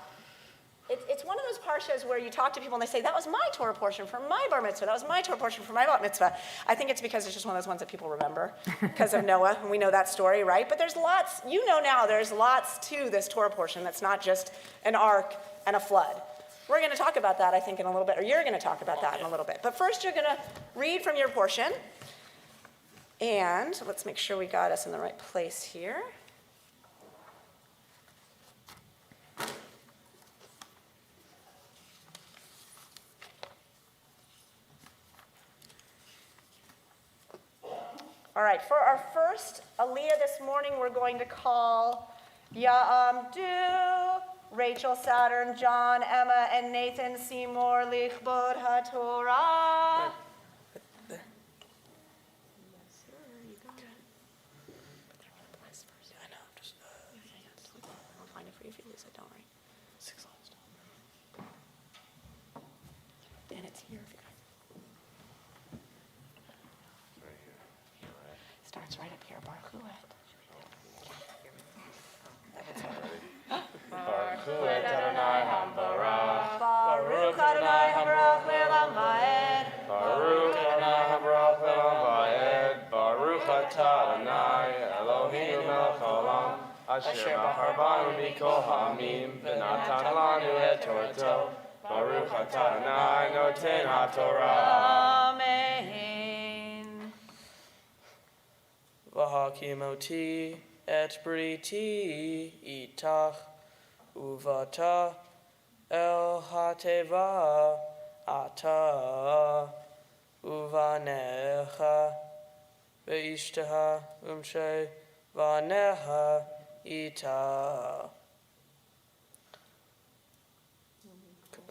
it's one of those Parshas where you talk to people and they say, that was my Torah portion for my bar mitzvah, that was my Torah portion for my bat mitzvah. I think it's because it's just one of those ones that people remember because of Noah, and we know that story, right? But there's lots, you know now, there's lots to this Torah portion that's not just an ark and a flood. We're going to talk about that, I think, in a little bit, or you're going to talk about that in a little bit. But first, you're going to read from your portion. And let's make sure we got us in the right place here. All right, for our first Aliyah this morning, we're going to call Ya'amdu, Rachel, Saturn, John, Emma, and Nathan Seymour Lichbod HaTorah. Starts right up here, Baruch Hu et. Baruch Hu et Adonai Hambarach. Baruch Adonai Hambarach le'olam va'ed. Baruch Adonai Hambarach le'olam va'ed. Baruch atah Adonai Eloheinu melech haolam. Asher bachar banu mikol ha'amim v'natan lanu et Torto. Baruch atah Adonai noten haTorah. Amen. V'hakimoti et briti itach uvata El hateva ata uvanecha ve'ishteha umshe vaneha ita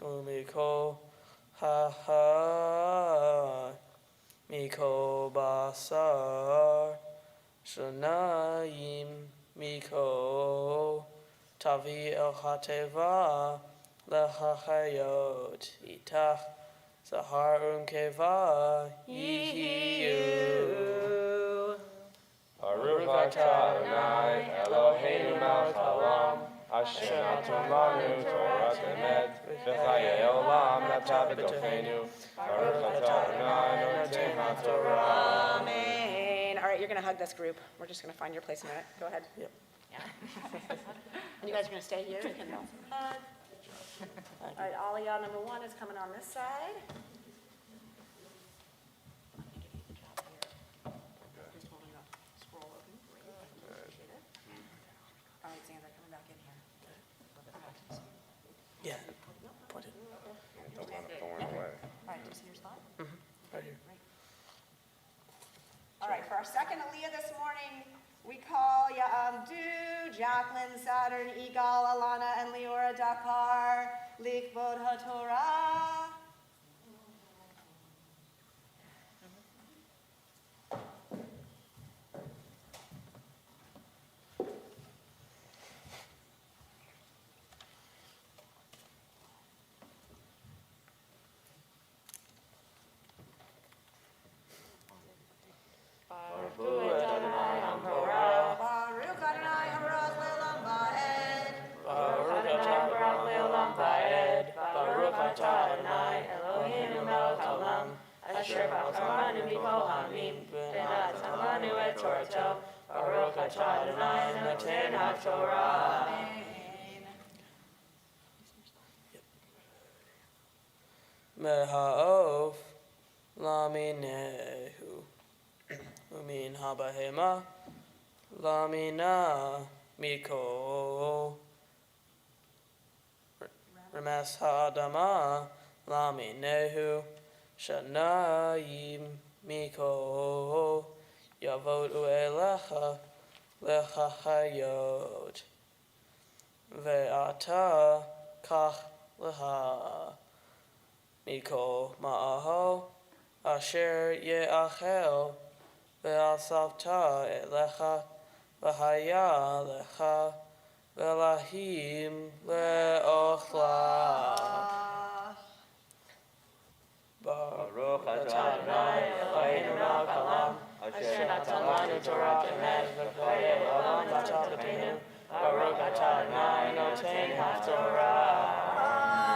umiko ha miko basar shanayim miko tavi el hateva lehachayot itach zahar unkeva yihiyu. Baruch atah Adonai Eloheinu melech haolam asher natan lanu Torat emet v'chayei olam nata b'tocheinu. Baruch atah Adonai noten haTorah. Amen. All right, you're going to hug this group. We're just going to find your place in a minute. Go ahead. Yep. Yeah. And you guys are going to stay here? You can hug. All right, Aliyah number 1 is coming on this side. Just holding up. Scroll open. Great. Appreciate it. All right, Zander, coming back in here. Yeah. Point it. Don't want it thorn away. All right, do you see your spot? Right here. All right, for our second Aliyah this morning, we call Ya'amdu, Jacqueline, Saturn, Igal, Alana, and Leora Dakar, Likvod HaTorah. Baruch Adonai Habarach Le'olam Va'ed. Baruch atah le'olam va'ed. Baruch atah Adonai Eloheinu melech haolam asher b'choranu mikol ha'amim v'natan lanu et Torato. Baruch atah Adonai noten haTorah. Meha'of laminehu umin habahema lamina miko remes ha'adama laminehu shanayim miko yavodu elecha lechachayot ve'ata kach leha miko ma'aho asher ye'achel ve'asavta elecha v'haya lecha ve'lahim le'ochla. Baruch atah Adonai Eloheinu melech haolam asher natan lanu Torah emet v'chayei olam nata b'tocheinu. Baruch atah Adonai noten haTorah.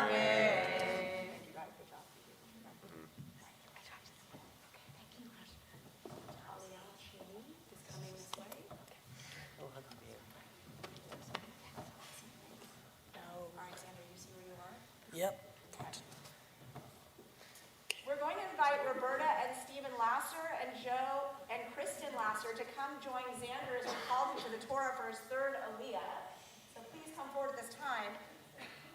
Amen. Yep. We're going to invite Roberta and Stephen Lasser and Joe and Kristen Lasser to come join Zander as we call him to the Torah for his third Aliyah. So please come forward at this time.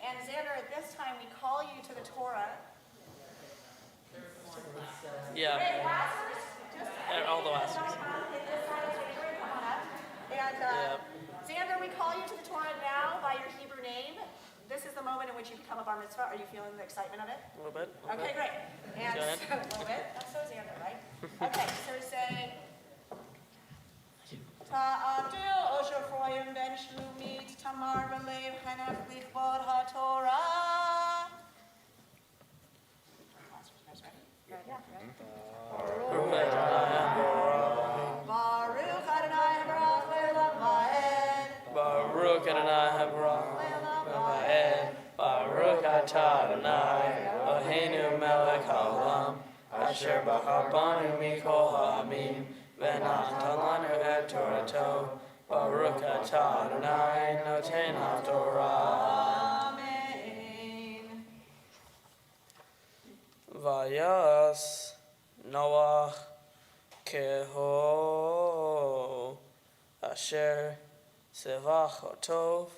And Zander, at this time, we call you to the Torah. Yeah. Hey, Lassers, just All the Lassers. this side of the room, come on up. And Zander, we call you to the Torah now by your Hebrew name. This is the moment in which you become a bar mitzvah. Are you feeling the excitement of it? A little bit. Okay, great. And Go ahead. so, a little bit. That's so Zander, right? Okay, so say, Ta'abdil Osher Froyim Ben Shlumit Tamar Belev Hanaf Lichbod HaTorah. Baruch Adonai Habarach Le'olam Va'ed. Baruch Adonai Habarach Le'olam Va'ed. Baruch atah Adonai Eloheinu melech haolam asher b'char banu mikol ha'amim v'natan lanu et Torato. Baruch atah Adonai noten haTorah. Amen. Vayas Noach keho asher sevach tov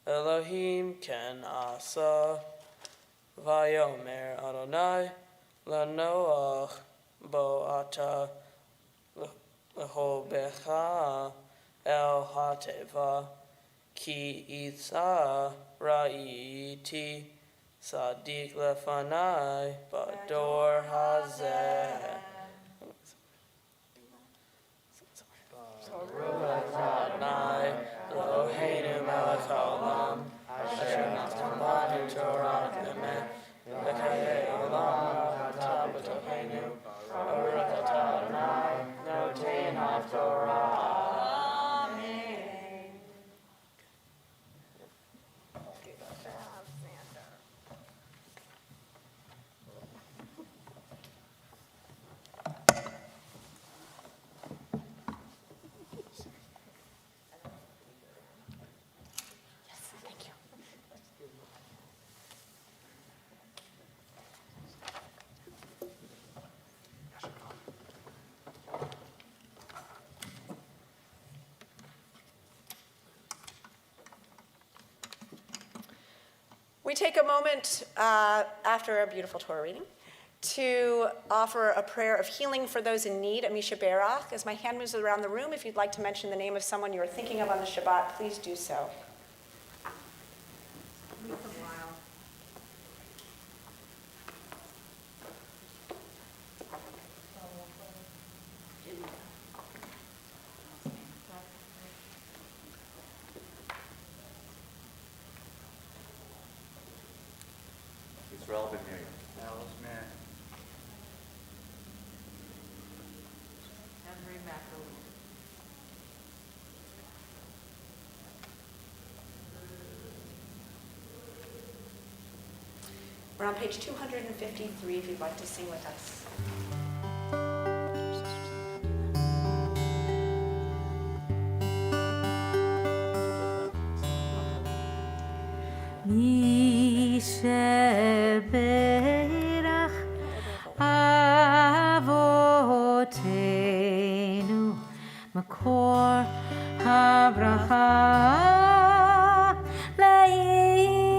Elohim ken asa Vayomer Adonai Lanoach Bo Ata Lehobecha El Hateva Ki Itza Ra'iti Sadiq Lefanai Bador Hazeh Adonai Eloheinu melech haolam asher natan lanu Torah emet v'chayei olam atah b'tocheinu baruch atah Adonai noten haTorah. We take a moment after a beautiful Torah reading to offer a prayer of healing for those in need, a Misha Berach. As my hand moves around the room, if you'd like to mention the name of someone you are thinking of on the Shabbat, please do so. Relevant Miriam. Alice Mary. Henry McAlee. We're on page 253 if you'd like to sing with us. Sheberach Avotenu Makor HaBracha Laimotenu.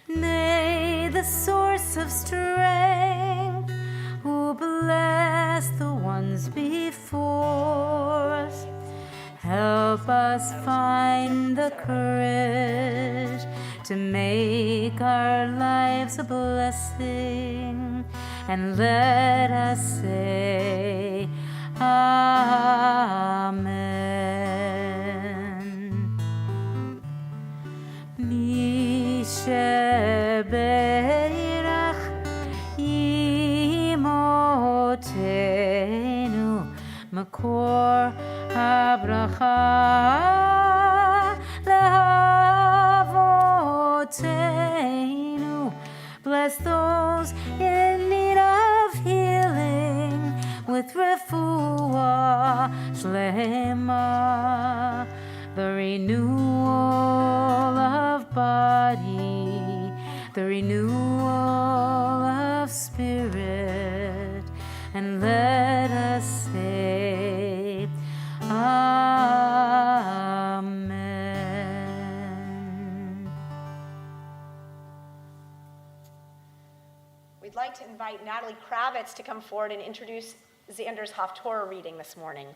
May the source of strength who bless the ones before us help us find the courage to make our lives a blessing, and let us say Amen. Misheberach imotenu Makor HaBracha Lehavotenu. Bless those in need of healing with refuah shlema, the renewal of body, the renewal of spirit, and let us say Amen. We'd like to invite Natalie Kravitz to come forward and introduce Zander's Haftorah reading this morning.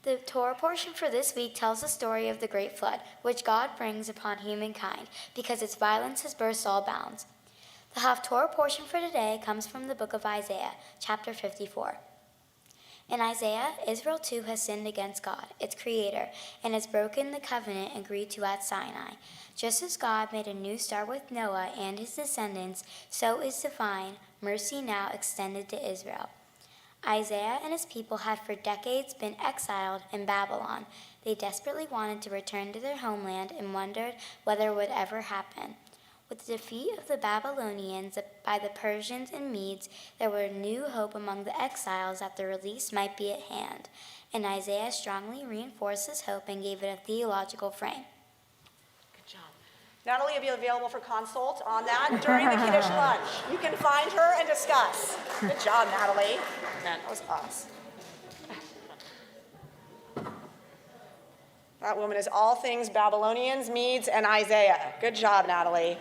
The Torah portion for this week tells the story of the Great Flood, which God brings upon humankind because its violence has burst all bounds. The Haftorah portion for today comes from the book of Isaiah, chapter 54. In Isaiah, Israel too has sinned against God, its creator, and has broken the covenant agreed to at Sinai. Just as God made a new start with Noah and his descendants, so is divine mercy now extended to Israel. Isaiah and his people had for decades been exiled in Babylon. They desperately wanted to return to their homeland and wondered whether it would ever happen. With the defeat of the Babylonians by the Persians and Medes, there was new hope among the exiles that the release might be at hand, and Isaiah strongly reinforced this hope and gave it a theological frame. Good job. Natalie will be available for consult on that during the Kiddush lunch. You can find her and discuss. Good job, Natalie. That was us. That woman is all things Babylonians, Medes, and Isaiah. Good job, Natalie.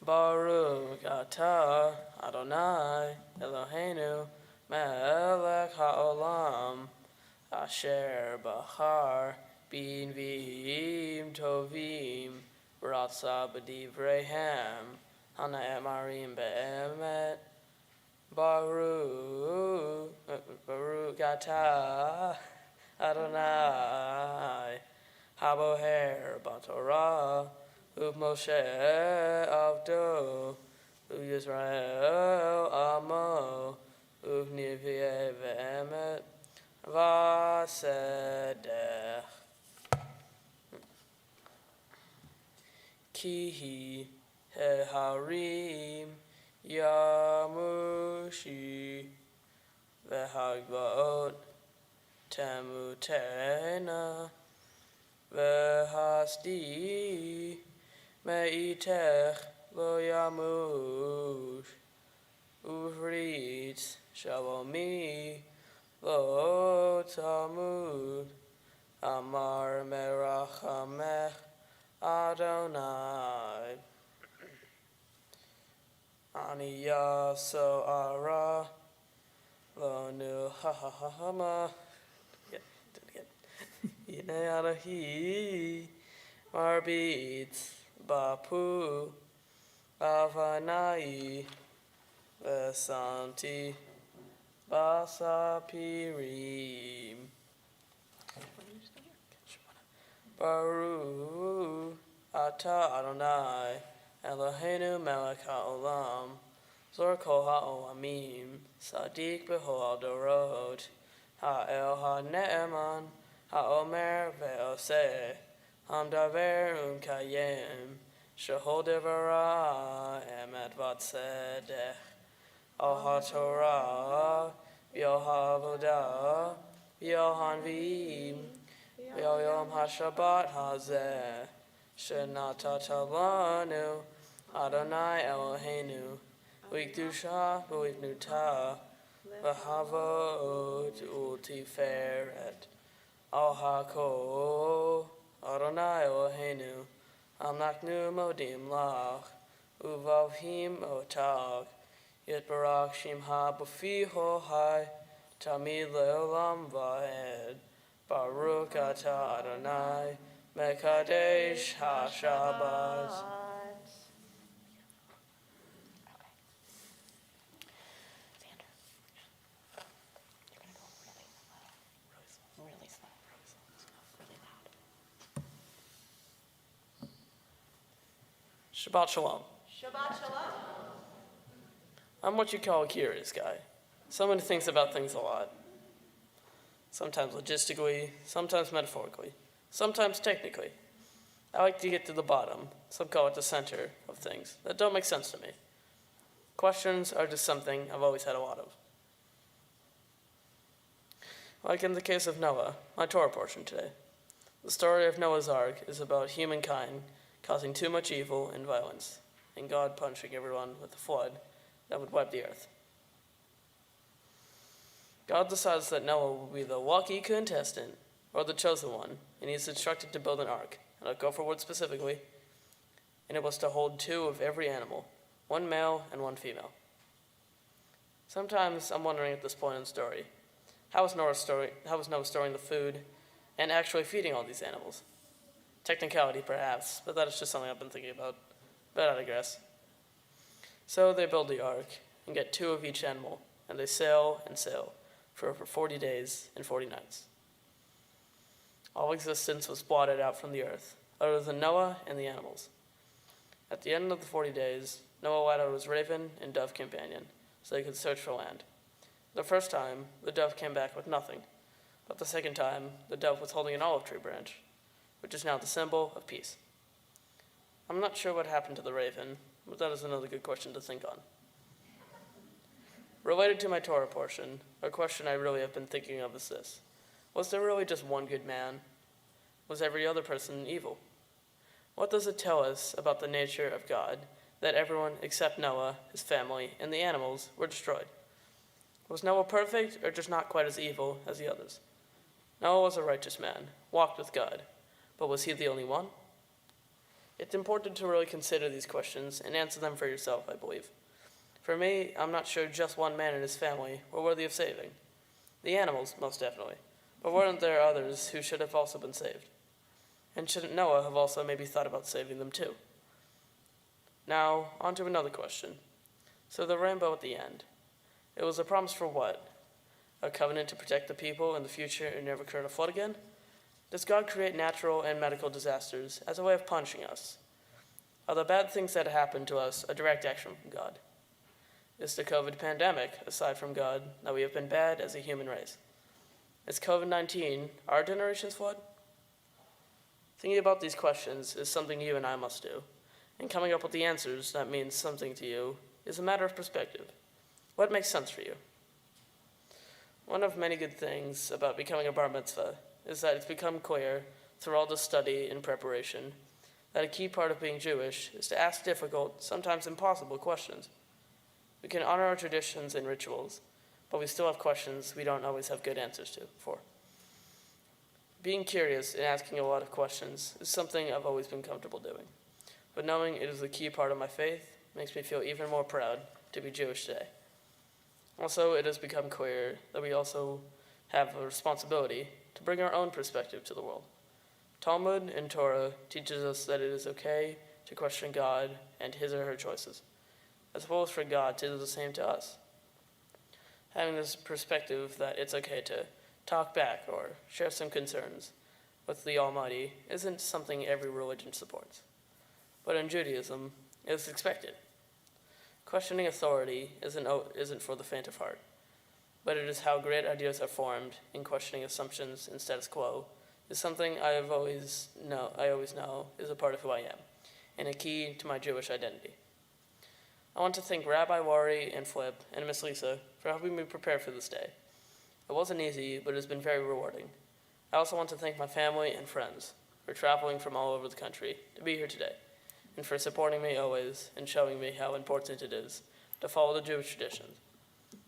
Baruch atah Adonai Eloheinu melech haolam asher bachar b'nviim tovim v'ratza b'divreihem hanaemarim be'emet Baruch atah Adonai haboher b'torah Moshe Avdo, Yisrael Amo, Nivye Ve'emet, Vasedech. Kihi Heharim Yamushi Vehagbaot Temutena Vehasdi Me'itech lo yamush Uvrit shalomi lo tamud Amar merachamech Adonai Ani yaso ara lo nu ha ha ha ha ma Yine adahi marbit Bapu Avanai Vesanti Basapirim Baruch Atah Adonai Eloheinu melech haolam Zor kol ha'olamim Sadiq b'chol dorot Ha'el ha'ne'eman Ha'omer ve'oseh Hamdaver unkayem, shehol devara emet vatzedech, al haTorah, v'al ha'avodah, v'al hanviim, v'al yom haShabbat hazeh, shenatata lanu, Adonai Eloheinu, v'ikdusha v'iknuta, v'havot u'tiferet, al ha'kol, Adonai Eloheinu, Amnachnu modim lach, Uvavhim otag, Yitbarach Shimha b'fi hohai, Tamid le'olam va'ed, Baruch atah Adonai, Mekadesh HaShabbat. Shabbat Shalom. Shabbat Shalom. I'm what you call a curious guy. Someone who thinks about things a lot. Sometimes logistically, sometimes metaphorically, sometimes technically. I like to get to the bottom, some call it the center of things that don't make sense to me. Questions are just something I've always had a lot of. Like in the case of Noah, my Torah portion today. The story of Noah's Ark is about humankind causing too much evil and violence, and God punishing everyone with a flood that would wipe the earth. God decides that Noah will be the lucky contestant, or the chosen one, and he's instructed to build an ark, and I'll go for what specifically, and it was to hold 2 of every animal, 1 male and 1 female. Sometimes I'm wondering at this point in the story, how was Noah storing the food and actually feeding all these animals? Technicality, perhaps, but that is just something I've been thinking about. But I digress. So they build the ark and get 2 of each animal, and they sail and sail for over 40 days and 40 nights. All existence was blotted out from the earth, other than Noah and the animals. At the end of the 40 days, Noah let out his raven and dove companion, so they could search for land. The first time, the dove came back with nothing, but the second time, the dove was holding an olive tree branch, which is now the symbol of peace. I'm not sure what happened to the raven, but that is another good question to think on. Related to my Torah portion, a question I really have been thinking of is this. Was there really just one good man? Was every other person evil? What does it tell us about the nature of God that everyone except Noah, his family, and the animals were destroyed? Was Noah perfect or just not quite as evil as the others? Noah was a righteous man, walked with God, but was he the only one? It's important to really consider these questions and answer them for yourself, I believe. For me, I'm not sure just one man and his family were worthy of saving. The animals, most definitely. But weren't there others who should have also been saved? And shouldn't Noah have also maybe thought about saving them too? Now, on to another question. So the rainbow at the end. It was a promise for what? A covenant to protect the people in the future and never create a flood again? Does God create natural and medical disasters as a way of punishing us? Are the bad things that happen to us a direct action from God? Is the COVID pandemic, aside from God, that we have been bad as a human race? Is COVID-19 our generation's flood? Thinking about these questions is something you and I must do, and coming up with the answers that means something to you is a matter of perspective. What makes sense for you? One of many good things about becoming a bar mitzvah is that it's become clear through all the study and preparation that a key part of being Jewish is to ask difficult, sometimes impossible questions. We can honor our traditions and rituals, but we still have questions we don't always have good answers for. Being curious and asking a lot of questions is something I've always been comfortable doing, but knowing it is a key part of my faith makes me feel even more proud to be Jewish today. Also, it has become clear that we also have a responsibility to bring our own perspective to the world. Talmud and Torah teaches us that it is okay to question God and his or her choices, as well as for God to do the same to us. Having this perspective that it's okay to talk back or share some concerns with the Almighty isn't something every religion supports. But in Judaism, it is expected. Questioning authority isn't for the faint of heart, but it is how great ideas are formed in questioning assumptions and status quo is something I always know is a part of who I am, and a key to my Jewish identity. I want to thank Rabbi Wari and Flip and Miss Lisa for helping me prepare for this day. It wasn't easy, but it has been very rewarding. I also want to thank my family and friends for traveling from all over the country to be here today, and for supporting me always and showing me how important it is to follow the Jewish traditions.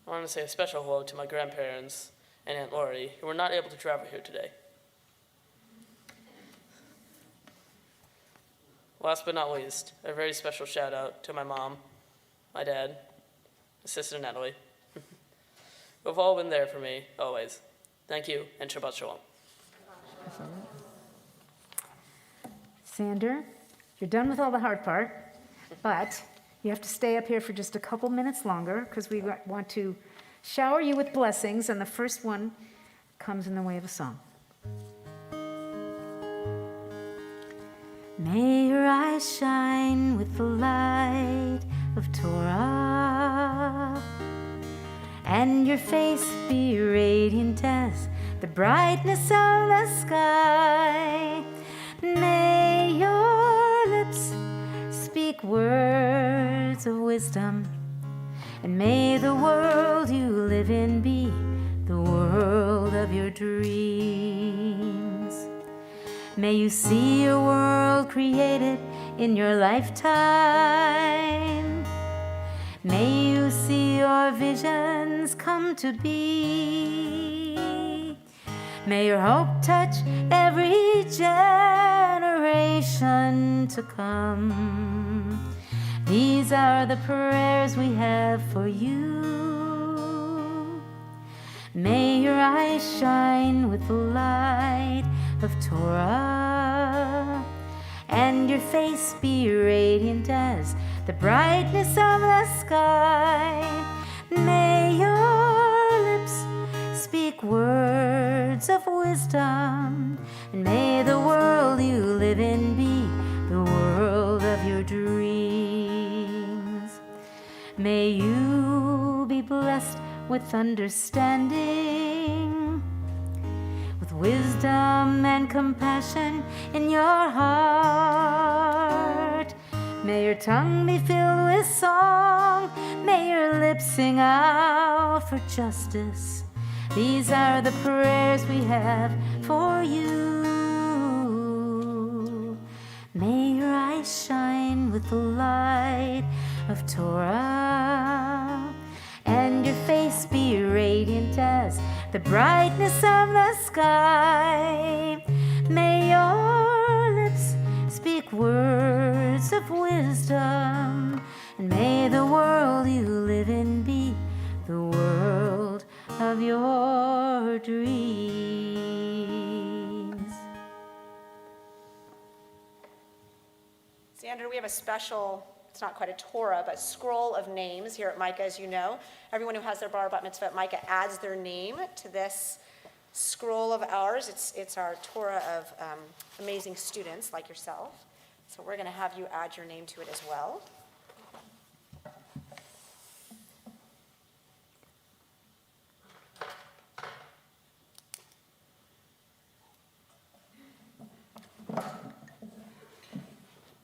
I want to say a special hello to my grandparents and Aunt Lori, who were not able to travel here today. Last but not least, a very special shout out to my mom, my dad, my sister Natalie, who have all been there for me, always. Thank you, and Shabbat Shalom. Zander, you're done with all the hard part, but you have to stay up here for just a couple minutes longer because we want to shower you with blessings, and the first one comes in the way of a song. May your eyes shine with the light of Torah, and your face be radiant as the brightness of the sky. May your lips speak words of wisdom, and may the world you live in be the world of your dreams. May you see a world created in your lifetime. May you see your visions come to be. May your hope touch every generation to come. These are the prayers we have for you. May your eyes shine with the light of Torah, and your face be radiant as the brightness of the sky. May your lips speak words of wisdom, and may the world you live in be the world of your dreams. May you be blessed with understanding, with wisdom and compassion in your heart. May your tongue be filled with song. May your lips sing out for justice. These are the prayers we have for you. May your eyes shine with the light of Torah, and your face be radiant as the brightness of the sky. May your lips speak words of wisdom, and may the world you live in be the world of your dreams. Zander, we have a special, it's not quite a Torah, but scroll of names here at Micah, as you know. Everyone who has their bar bat mitzvah at Micah adds their name to this scroll of ours. It's our Torah of amazing students like yourself. So we're going to have you add your name to it as well.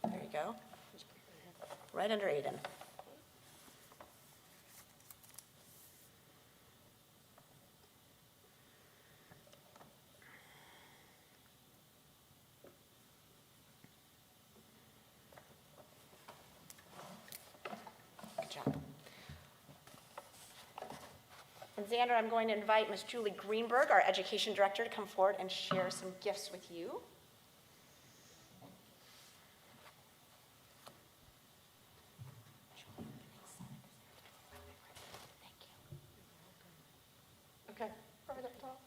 There you go. Right under Aiden. Good job. And Zander, I'm going to invite Ms. Julie Greenberg, our education director, to come forward and share some gifts with you. Okay, right up top.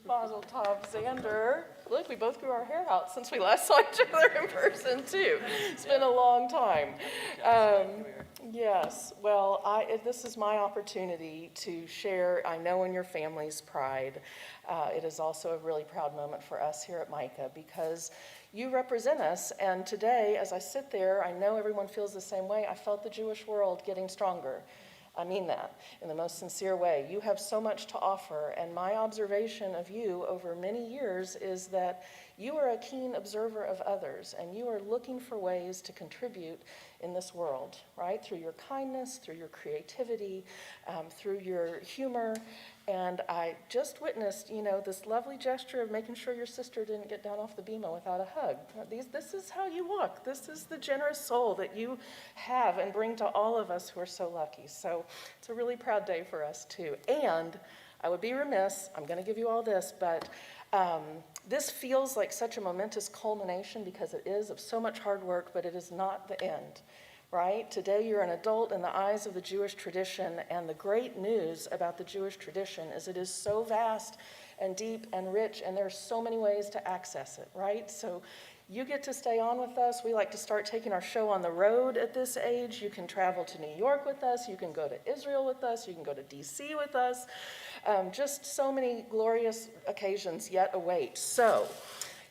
Mazel tov, Zander. Look, we both grew our hair out since we last saw each other in person, too. It's been a long time. Yes, well, this is my opportunity to share, I know, in your family's pride. It is also a really proud moment for us here at Micah because you represent us, and today, as I sit there, I know everyone feels the same way. I felt the Jewish world getting stronger. I mean that in the most sincere way. You have so much to offer, and my observation of you over many years is that you are a keen observer of others, and you are looking for ways to contribute in this world, right? Through your kindness, through your creativity, through your humor. And I just witnessed, this lovely gesture of making sure your sister didn't get down off the bema without a hug. This is how you walk. This is the generous soul that you have and bring to all of us who are so lucky. So it's a really proud day for us, too. And I would be remiss, I'm going to give you all this, but this feels like such a momentous culmination because it is of so much hard work, but it is not the end. Right? Today you're an adult in the eyes of the Jewish tradition, and the great news about the Jewish tradition is it is so vast and deep and rich, and there are so many ways to access it, right? So you get to stay on with us. We like to start taking our show on the road at this age. You can travel to New York with us. You can go to Israel with us. You can go to D.C. with us. Just so many glorious occasions yet await. So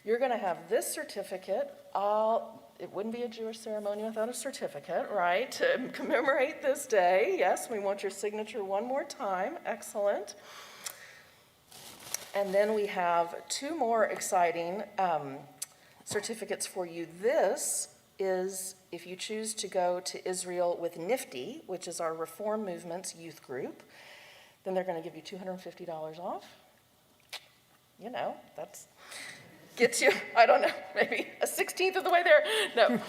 you're going to have this certificate. It wouldn't be a Jewish ceremony without a certificate, right? To commemorate this day. Yes, we want your signature one more time. Excellent. And then we have two more exciting certificates for you. This is if you choose to go to Israel with Nifty, which is our Reform Movement's youth group, then they're going to give you $250 off. That's... gets you, I don't know, maybe a 16th of the way there. No.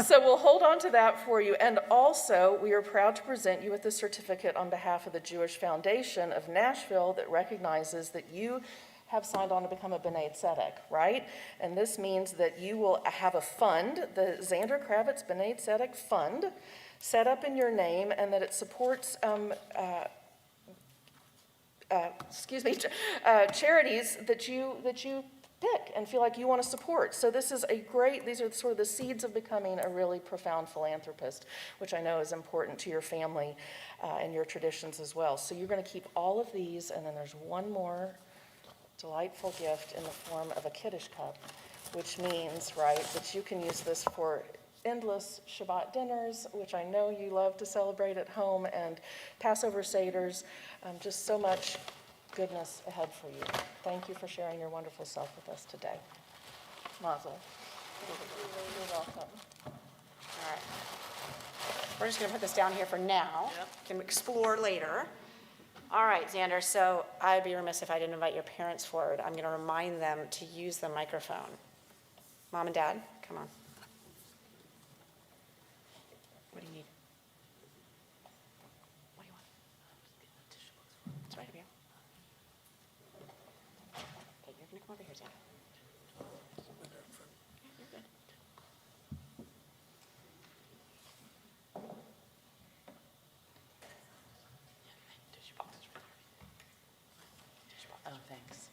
So we'll hold on to that for you. And also, we are proud to present you with a certificate on behalf of the Jewish Foundation of Nashville that recognizes that you have signed on to become a B'nai Tzedek, right? And this means that you will have a fund, the Zander Kravitz B'nai Tzedek Fund, set up in your name, and that it supports charities that you pick and feel like you want to support. So these are sort of the seeds of becoming a really profound philanthropist, which I know is important to your family and your traditions as well. So you're going to keep all of these, and then there's one more delightful gift in the form of a Kiddush cup, which means, right, that you can use this for endless Shabbat dinners, which I know you love to celebrate at home, and Passover Seders, just so much goodness ahead for you. Thank you for sharing your wonderful self with us today. Mazel. You're welcome. All right. We're just gonna put this down here for now. Yep. Can explore later. All right, Zander, so I'd be remiss if I didn't invite your parents forward. I'm gonna remind them to use the microphone. Mom and Dad, come on. What do you need? What do you want? It's right up here. Okay, you're gonna come over here, Zander. You're good. Oh, thanks.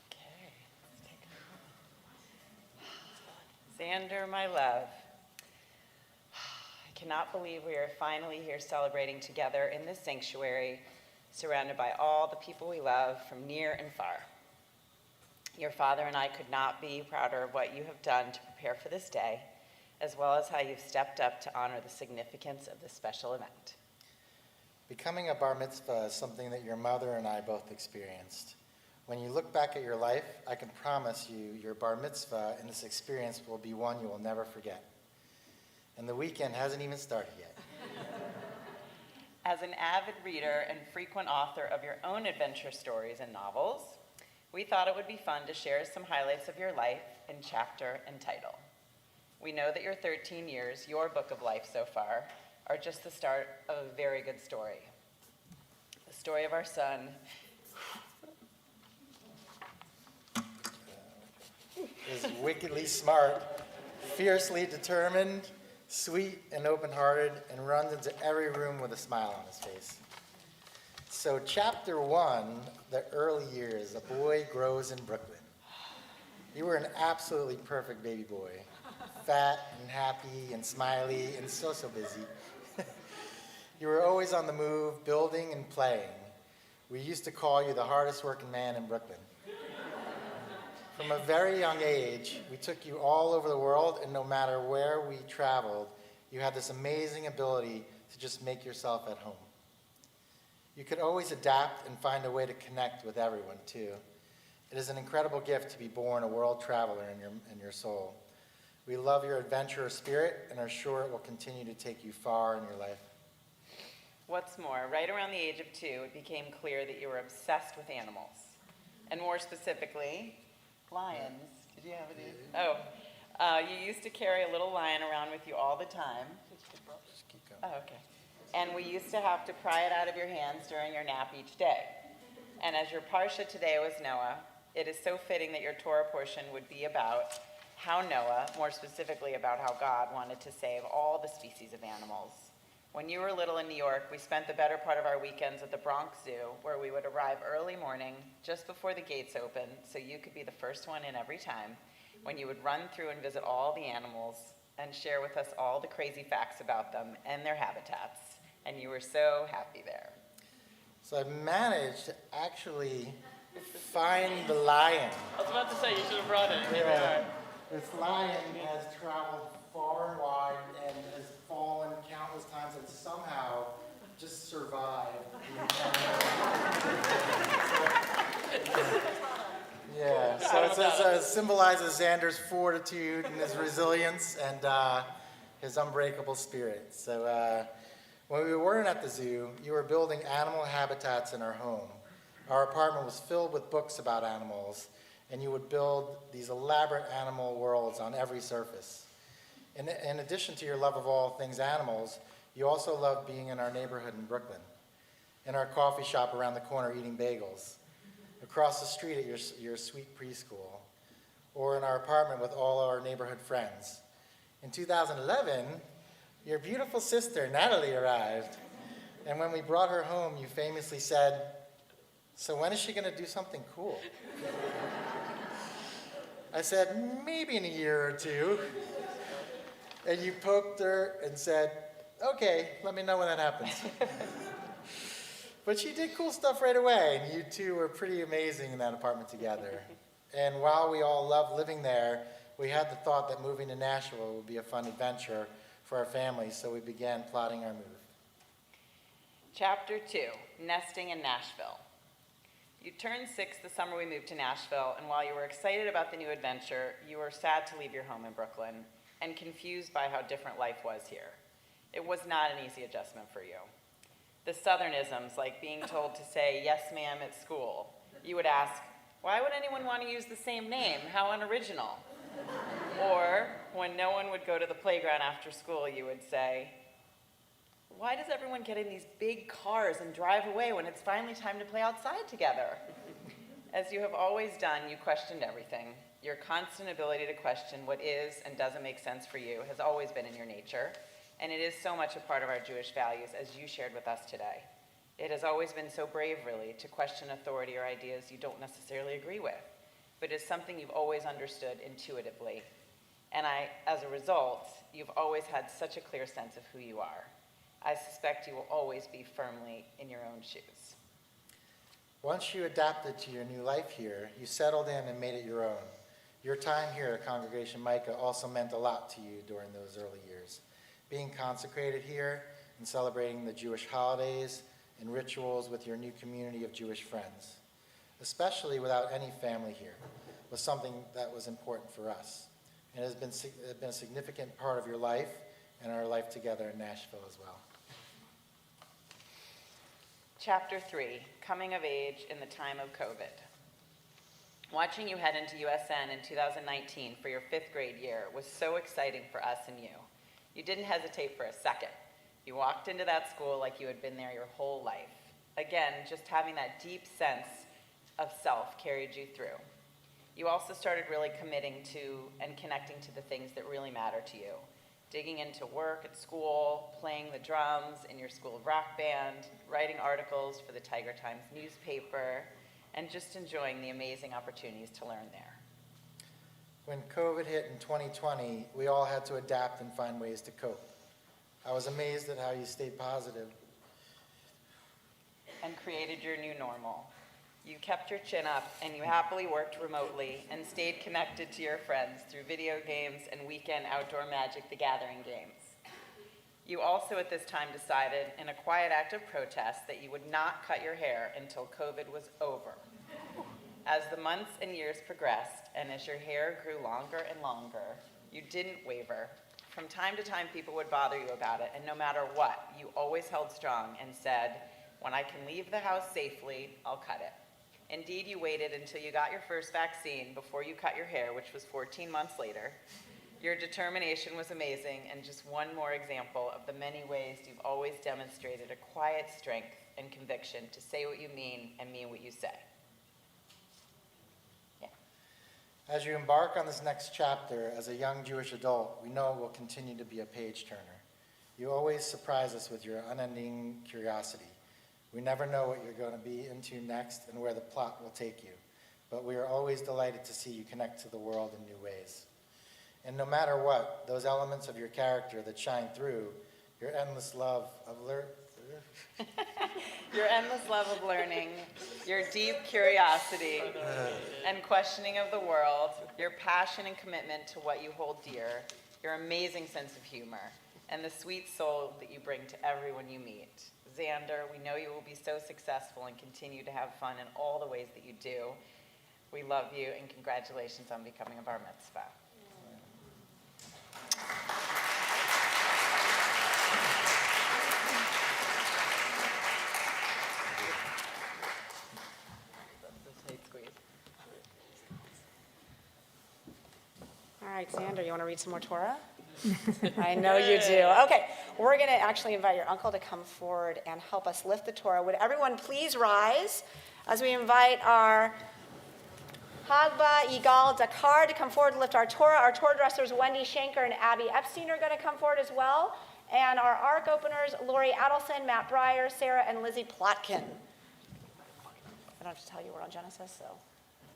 Okay, let's take a moment. Zander, my love, I cannot believe we are finally here celebrating together in this sanctuary, surrounded by all the people we love from near and far. Your father and I could not be prouder of what you have done to prepare for this day, as well as how you've stepped up to honor the significance of this special event. Becoming a bar mitzvah is something that your mother and I both experienced. When you look back at your life, I can promise you your bar mitzvah and this experience will be one you will never forget. And the weekend hasn't even started yet. As an avid reader and frequent author of your own adventure stories and novels, we thought it would be fun to share some highlights of your life in chapter and title. We know that your 13 years, your book of life so far, are just the start of a very good story. The story of our son is wickedly smart, fiercely determined, sweet and open-hearted, and runs into every room with a smile on his face. So chapter 1, the early years, a boy grows in Brooklyn. You were an absolutely perfect baby boy, fat and happy and smiley and so busy. You were always on the move, building and playing. We used to call you the hardest working man in Brooklyn. From a very young age, we took you all over the world, and no matter where we traveled, you had this amazing ability to just make yourself at home. You could always adapt and find a way to connect with everyone, too. It is an incredible gift to be born a world traveler in your soul. We love your adventurous spirit and are sure it will continue to take you far in your life. What's more, right around the age of 2, it became clear that you were obsessed with animals. And more specifically, lions. Did you have any? Oh, you used to carry a little lion around with you all the time. Just keep going. Oh, okay. And we used to have to pry it out of your hands during your nap each day. And as your parsha today was Noah, it is so fitting that your Torah portion would be about how Noah, more specifically about how God wanted to save all the species of animals. When you were little in New York, we spent the better part of our weekends at the Bronx Zoo, where we would arrive early morning, just before the gates opened, so you could be the first one in every time, when you would run through and visit all the animals and share with us all the crazy facts about them and their habitats. And you were so happy there. So I managed to actually find the lion. I was about to say, you should have brought it. Yeah. This lion has traveled far and wide and has fallen countless times and somehow just survived the entire Yeah, so it symbolizes Zander's fortitude and his resilience and his unbreakable spirit. So when we weren't at the zoo, you were building animal habitats in our home. Our apartment was filled with books about animals, and you would build these elaborate animal worlds on every surface. In addition to your love of all things animals, you also loved being in our neighborhood in Brooklyn, in our coffee shop around the corner eating bagels, across the street at your sweet preschool, or in our apartment with all our neighborhood friends. In 2011, your beautiful sister, Natalie, arrived, and when we brought her home, you famously said, "So when is she going to do something cool?" I said, "Maybe in a year or two." And you poked her and said, "Okay, let me know when that happens." But she did cool stuff right away, and you two were pretty amazing in that apartment together. And while we all loved living there, we had the thought that moving to Nashville would be a fun adventure for our family, so we began plotting our move. Chapter 2, Nesting in Nashville. You turned 6 the summer we moved to Nashville, and while you were excited about the new adventure, you were sad to leave your home in Brooklyn and confused by how different life was here. It was not an easy adjustment for you. The Southernisms, like being told to say, yes ma'am, at school. You would ask, why would anyone want to use the same name? How unoriginal. Or, when no one would go to the playground after school, you would say, why does everyone get in these big cars and drive away when it's finally time to play outside together? As you have always done, you questioned everything. Your constant ability to question what is and doesn't make sense for you has always been in your nature, and it is so much a part of our Jewish values, as you shared with us today. It has always been so brave, really, to question authority or ideas you don't necessarily agree with, but it's something you've always understood intuitively. And as a result, you've always had such a clear sense of who you are. I suspect you will always be firmly in your own shoes. Once you adapted to your new life here, you settled in and made it your own. Your time here at Congregation Micah also meant a lot to you during those early years. Being consecrated here and celebrating the Jewish holidays and rituals with your new community of Jewish friends, especially without any family here, was something that was important for us. And it has been a significant part of your life and our life together in Nashville as well. Chapter 3, Coming of Age in the Time of COVID. Watching you head into USN in 2019 for your 5th grade year was so exciting for us and you. You didn't hesitate for a second. You walked into that school like you had been there your whole life. Again, just having that deep sense of self carried you through. You also started really committing to and connecting to the things that really matter to you. Digging into work at school, playing the drums in your school rock band, writing articles for the Tiger Times newspaper, and just enjoying the amazing opportunities to learn there. When COVID hit in 2020, we all had to adapt and find ways to cope. I was amazed at how you stayed positive. And created your new normal. You kept your chin up and you happily worked remotely and stayed connected to your friends through video games and weekend outdoor Magic the Gathering games. You also at this time decided, in a quiet act of protest, that you would not cut your hair until COVID was over. As the months and years progressed, and as your hair grew longer and longer, you didn't waver. From time to time, people would bother you about it, and no matter what, you always held strong and said, when I can leave the house safely, I'll cut it. Indeed, you waited until you got your first vaccine before you cut your hair, which was 14 months later. Your determination was amazing, and just one more example of the many ways you've always demonstrated a quiet strength and conviction to say what you mean and mean what you say. Yeah. As you embark on this next chapter as a young Jewish adult, we know it will continue to be a page-turner. You always surprise us with your unending curiosity. We never know what you're going to be into next and where the plot will take you, but we are always delighted to see you connect to the world in new ways. And no matter what, those elements of your character that shine through, your endless love of learning, your deep curiosity and questioning of the world, your passion and commitment to what you hold dear, your amazing sense of humor, and the sweet soul that you bring to everyone you meet. Zander, we know you will be so successful and continue to have fun in all the ways that you do. We love you, and congratulations on becoming a bar mitzvah. All right, Zander, you want to read some more Torah? I know you do. Okay, we're going to actually invite your uncle to come forward and help us lift the Torah. Would everyone please rise as we invite our Hagba, Yigal, Dakar to come forward and lift our Torah. Our Torah dressers, Wendy Shanker and Abby Epstein, are going to come forward as well. And our Ark openers, Lori Adelson, Matt Breyer, Sarah, and Lizzie Plotkin. I don't have to tell you we're on Genesis, so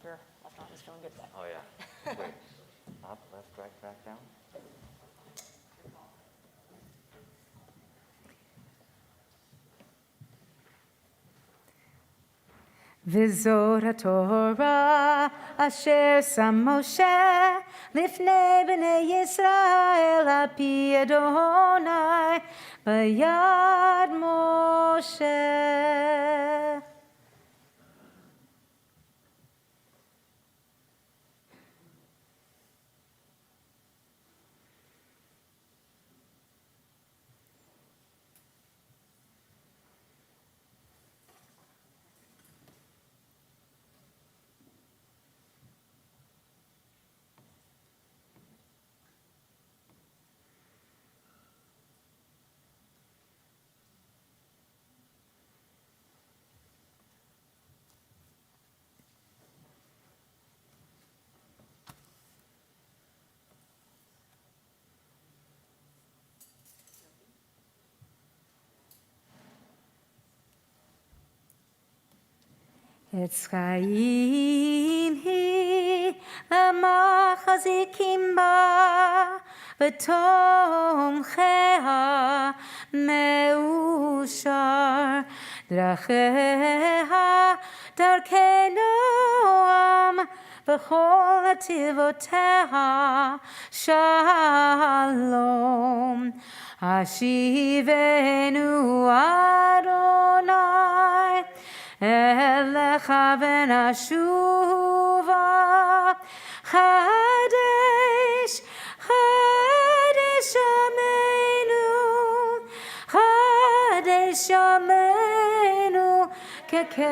your left arm is feeling good today. Oh, yeah. Wait. Up, left, right, back down. V'zot HaTorah asher sam Moshe lifnei b'nei Yisrael api Adonai b'yad. Moshe. עץ חיים היא למחזיקים בה, בתומכיה מאושר. דרכיה דרכי נועם, בכל נתיבותיה שלום. השיבנו אדוני אליך ונשובה, חדש חדש ימינו, חדש ימינו כקדם.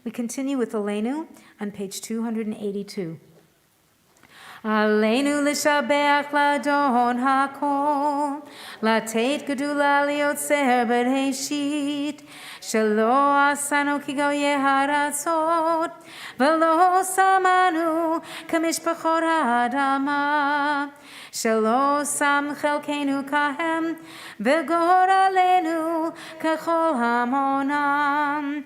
We continue with Aleinu on page 282. עלינו לשבח לאדון הכל, לתת גדולה ליוצר בראשית, שלא עשנו כגויי הארצות, ולא שמנו כמשפחות האדמה, שלא שם חלקנו כהם, וגורלנו ככל המונם.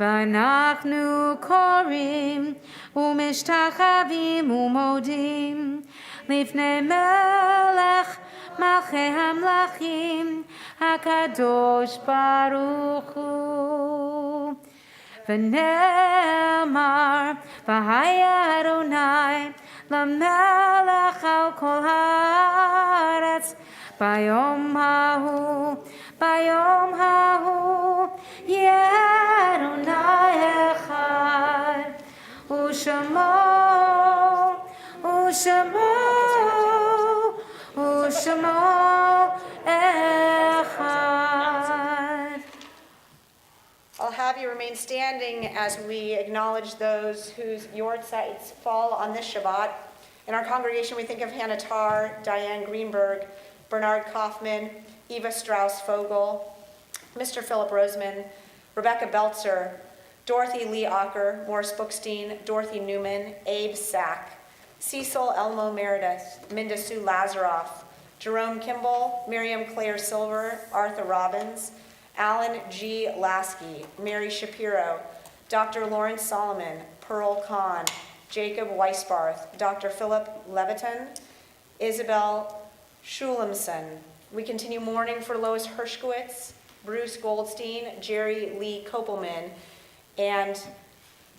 ואנחנו קוראים ומשתחווים ומודים לפני מלך מלכי המלכים הקדוש ברוך הוא. ונאמר והיה אדוני למלך על כל הארץ ביום ההוא, ביום ההוא יהיה אדוני אחד, ושמו אחד. I'll have you remain standing as we acknowledge those whose yortzites fall on this Shabbat. In our congregation, we think of Hannah Tarr, Diane Greenberg, Bernard Kaufman, Eva Strauss-Fogel, Mr. Philip Roseman, Rebecca Belzer, Dorothy Lee Acker, Morris Bookstein, Dorothy Newman, Abe Sack, Cecil Elmo Meredith, Minda Sue Lazaroff, Jerome Kimball, Miriam Claire Silver, Arthur Robbins, Alan G. Lasky, Mary Shapiro, Dr. Lawrence Solomon, Pearl Kahn, Jacob Weisbarth, Dr. Philip Leviton, Isabel Schulemson. We continue mourning for Lois Hershkowitz, Bruce Goldstein, Jerry Lee Kopelman, and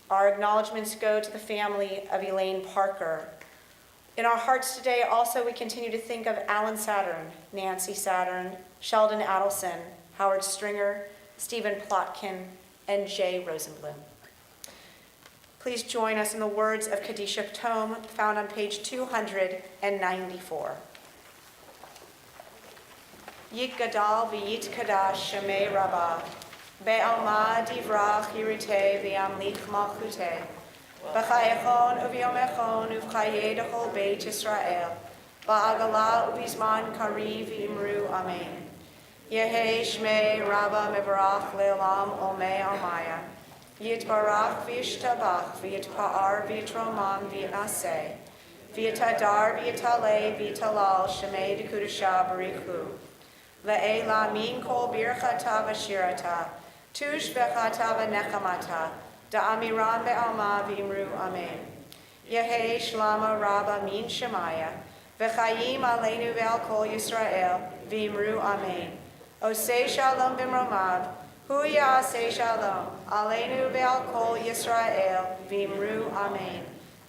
our acknowledgments go to the family of Elaine Parker. In our hearts today, also, we continue to think of Alan Saturn, Nancy Saturn, Sheldon Adelson, Howard Stringer, Stephen Plotkin, and Jay Rosenblum. Please join us in the words of Kadisha Tome, found on page 294. Yit gadal v'yit kadash shemei rabbah, be'alma divrach yiruteh v'yamlich malchuteh, b'chayechon u'v'yomechon u'v'chayeh dechol beit Yisrael, ba'agala u'bizman kariv v'imru amen. Yehei shmei rabbah mevarach le'olam olmei almaya, yitbarach v'yishtabach v'yitpa'ar v'yitromam v'yitnaseh, v'yitadar v'yitaleh v'yitalal shemei dekudasha barichu. Le'ela min kol birchata v'shirata, tush bechata v'nechamata, da'amiram be'alma v'imru amen. Yehei shlama rabba min shemaya, v'chayim aleinu ve'al kol Yisrael, v'imru amen. Osei shalom b'mromav, hu ya'asei shalom, aleinu ve'al kol Yisrael, v'imru amen.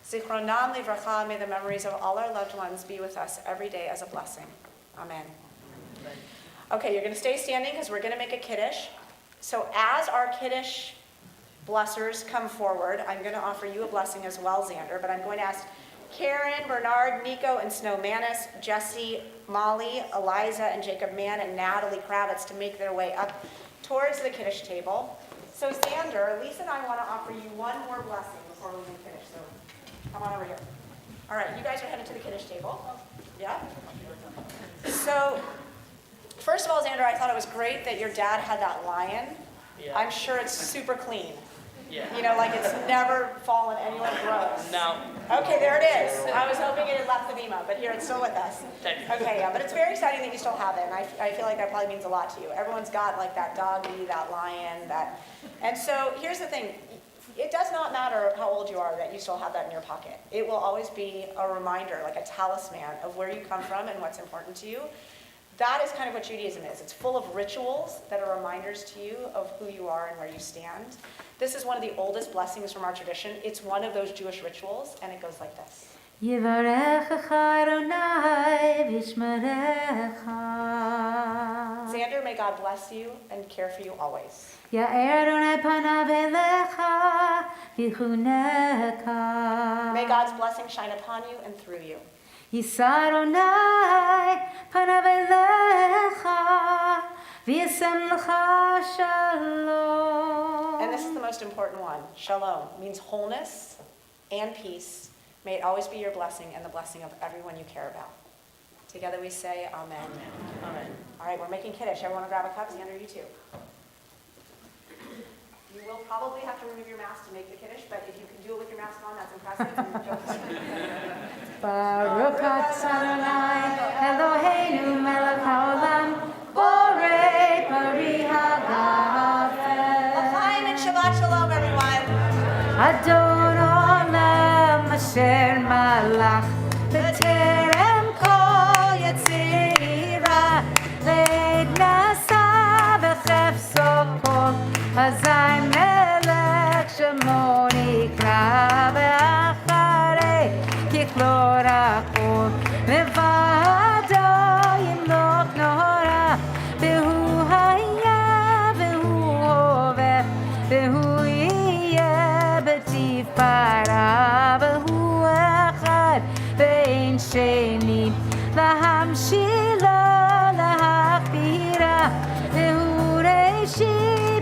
Zichronam livracha, may the memories of all our loved ones be with us every day as a blessing. Amen. Okay, you're going to stay standing because we're going to make a kiddush. So as our kiddush blessers come forward, I'm going to offer you a blessing as well, Zander, but I'm going to ask Karen, Bernard, Nico, and Snow Manis, Jesse, Molly, Eliza, and Jacob Mann, and Natalie Kravitz to make their way up towards the kiddush table. So Zander, Lisa and I want to offer you one more blessing before we make kiddush, so come on over here. All right, you guys are headed to the kiddush table. Yeah? So, first of all, Zander, I thought it was great that your dad had that lion. Yeah. I'm sure it's super clean. You know, like it's never fallen anywhere gross. No. Okay, there it is. I was hoping it had left the bima, but here it's still with us. Thank you. Okay, yeah, but it's very exciting that you still have it, and I feel like that probably means a lot to you. Everyone's got like that doggy, that lion, that, and so here's the thing. It does not matter how old you are that you still have that in your pocket. It will always be a reminder, like a talisman of where you come from and what's important to you. That is kind of what Judaism is. It's full of rituals that are reminders to you of who you are and where you stand. This is one of the oldest blessings from our tradition. It's one of those Jewish rituals, and it goes like this. Yivarechecha Adonai v'yishmerecha. Zander, may God bless you and care for you always. Ya'er Adonai panav elecha v'chunecha. May God's blessing shine upon you and through you. Yisa Adonai panav elecha v'yasem lecha shalom. And this is the most important one. Shalom means wholeness and peace. May it always be your blessing and the blessing of everyone you care about. Together we say amen. Amen. All right, we're making Kiddush. Everyone grab a cup. Zander, you too. You will probably have to remove your mask to make the Kiddush, but if you can do it with your mask on, that's impressive. Baruch atah Adonai Eloheinu melech haolam borei pari hagafen. L'chaim and Shabbat Shalom, everyone. Adon olam asher malach b'terem kol yetzira leid nasa v'chefso kol hazai melech shemo nikra v'acharei kichlor achol levado yimloch nora v'hu haya v'hu hoveh v'hu para v'hu echad ve'ein sheni lahamshilo lahachbira v'hu reishi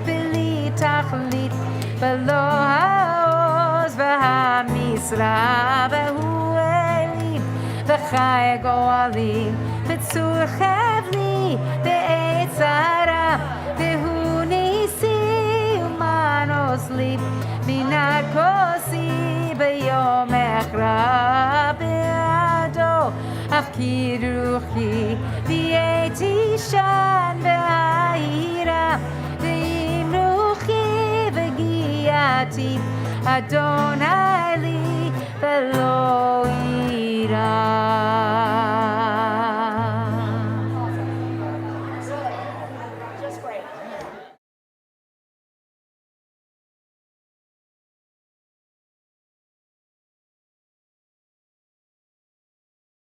b'li tachlit v'lo ha'oz v'ha'misra v'hu eli v'chai go'alim v'tzur chevli be'etz hara v'hu nisi umanos lib Minat kosi b'yom echra be'ado afkir ruchi v'yeti shan be'ahira v'im ruchi v'giati Adonai li v'lo